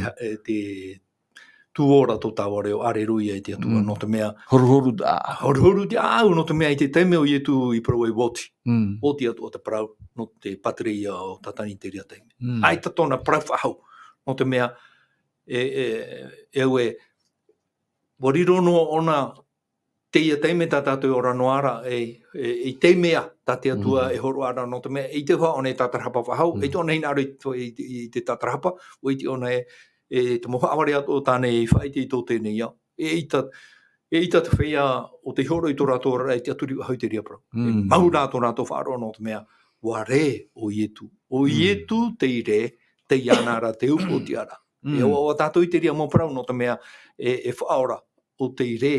tuora tō tāware o arerui e te atua, no te mea... Horuhoru tā. Horuhoru te au, no te mea i te teime o i e tu i parau e woti. Woti atua te parau, no te patri o tatani te ria teime. Ai ta tōna parau whahau, no te mea e wariro no ona teie teime tā tātou o ranoara i teimea tā te atua e horo ara no te mea. I te hoa ona e tātarahapa whahau, e te ona hina aru i te tātarahapa, o i te ona te moha aware ato tāne i whaiti i tō tēnei ia. E ita te whea o te horo i tō rātou rei te aturi hau te ria parau. Mahu rātou rātou whaaro no te mea, wa re o ietu. O ietu te i re, te ianara, te upoti ara. E o tātou i te ria mō parau no te mea e whaora o te i re,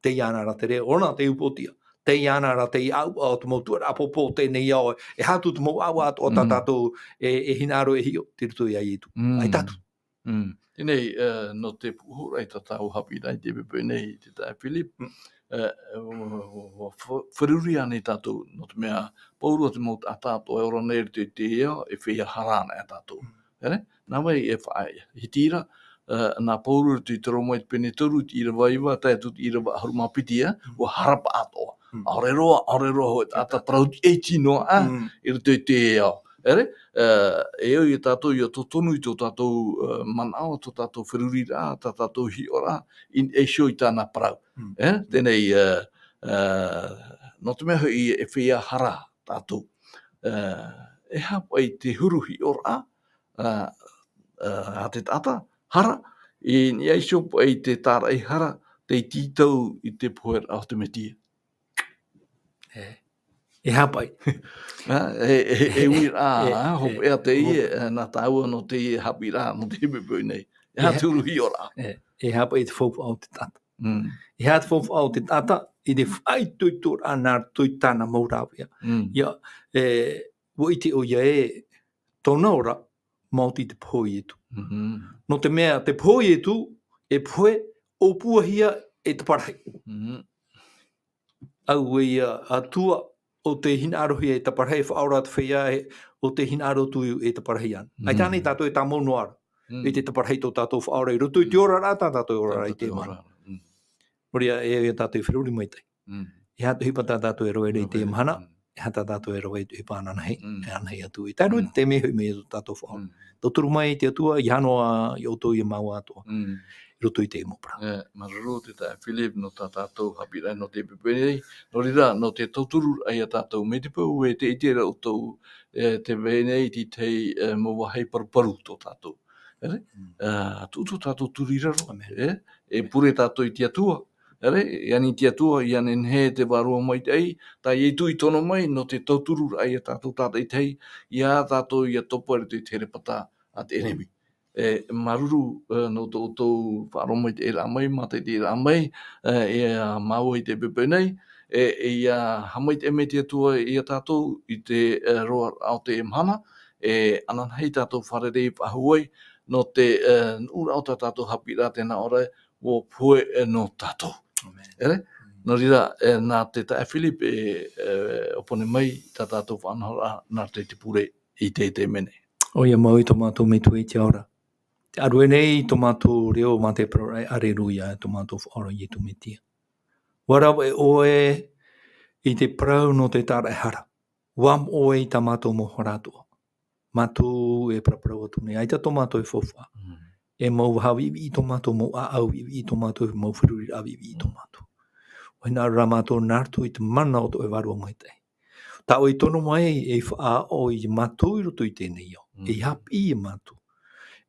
te ianara te re, ona te upotia. Te ianara te i au o te mautua rapopo tēnei au, e hatu te mau au ato o tātou e hinaro e hio, te ruto i a ietu. Ai tātou. Nei, no te puhura I tatau haapiiraa I te pepe nei, te tae Philip, wharuria nei tatou, no te mea, paurua te mau tātou e ora nei te ea, e whia harana e tatou. Nā wai e whae, hitira, nā paurua te taromai te pene turu, te Irava iwa, tātou te Irava harumapitia, o harapa atoa. Aore roa hoi tāta Parau eiti noa, I roto te ea. E oi e tātou I o tō tonu I tō tātou manao, tō tātou whirurira, tō tātou hiora, e sio I tāna Parau. Tēnei, no te mea hui e whia hara tātou. E hapa I te huru hiora, a te taata, hara, I ni ai sopo I te tāra I hara, te titau I te poher au te metia. E hapai. E wira, hopo ea teie, nā tāua no teie haapiiraa no te pepe nei. E ha turu hiora. E hapai te whaupu au te tata. E ha te whaupu au te tata, I te whai tuitur ana tui tāna maurawia. Ia, wo I te oia tōna ora, mauti te Pohe etu. No te mea, te Pohe etu, e poe opuahia e te parahi. Au Atua, o te hina arohi e te parahi, whaora te whia o te hina aro tui e te parahi an. Ai tāne tātou e tā mono ara. E te parahi tō tātou whaora I roto I te ora rā, tātou ora rā I te mana. Moria e tātou I whiruri mai tei. E hatu hipa tātou e roe rei te mahana, e hata tātou e roe I hipa ananahei, e anahei atu. E tāru te me hui me e tātou whaora. Tō turu mai te atua, I hanoa I oto I maua atua. Roto I te mopra. Mararo te tae Philip no tā tātou haapiiraa no te pepe nei. No rira, no te tauturu ai a tātou medebara e te itera o tau te venei ti tei mawahei paruparu tō tātou. Tūtu tātou turiraro. E pure tātou I te atua. Iani te atua, Ioane he te warua mai tei. Tai e tui tono mai no te tauturu ai a tātou tātou I tei. Ia tātou I a topo e te terepata a te enemi. Maruru no tō faaroo mai te era mai, mate te era mai, e mau I te pepe nei, ia hamai te eme te atua I a tātou I te roa au te mhana, ananhei tātou wharerei pahuai, no te ura au tātou haapiiraa tēnā ora, o Pohe no Tatou. No rira, nā te tae Philip opone mai tā tātou whanahora nā te pure I te mene. Oia mau I tō mātou me tu e te ora. Te arue nei tō mātou reo mā te prarai areruia tō mātou whaora I tu metia. Warau e oe I te prau no te tāra e hara. Wam oe I tā mātou mo horatua. Mātou e praprau atu nei. Aita tō mātou e whawha. E mau hawiwi I tō mātou mo a auwiwi I tō mātou e mau whiruri awiwi I tō mātou. O hina rā mātou nārtu I te mana o tō e warua mai tei. Tā o I tono mai e wha o I mātou I roto I tēnei o. E hapi I mātou.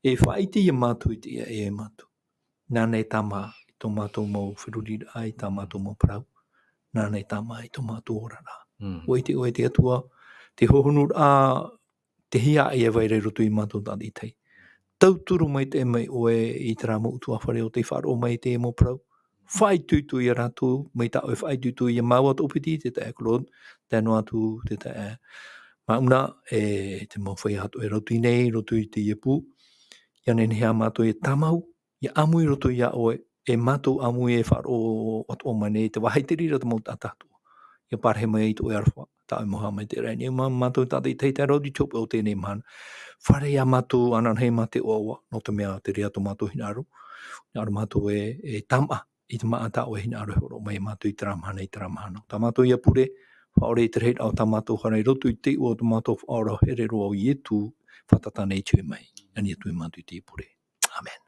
E whaiti I mātou I te ia e mātou. Nānei tāma I tō mātou mau whiruri ai tā mātou mau Parau. Nānei tāma I tō mātou ora rā. O te atua, te hohonu rā, te hia e wairei roto I mātou tādi tei. Tauturu mai te mai oe I te rā mo utua whare o te wharo mai te mo Parau. Whai tuitu I rātou, mai tā oe whai tuitu I maua tōpiti, te tae Klod, te anu atu, te tae mauna, te mau whai hatu e roto I nei, roto I te iepu. Iane hea mātou e tamau, I amui roto I a oe, e mātou amui e wharo atu o mane, te wahaitiri rata mau tātātua. Ia pārhe mai I to e arwha, tā e moha mai te rei. Mātou tātai tei te rau di chopu o tēnei mahana. Whare ia mātou anan hei mā te oawa, no te mea te rea tō mātou hinaru. Aru mātou e tama, I te maa tā o e hinaru horo mai mātou I te ramahana I te ramahana. Tā mātou ia pure, whaore I te reit au tā mātou whanei roto I te ua tō mātou whaora here roa I etu, whatatane I tue mai. Ani atu I mātou I te pure. Amen.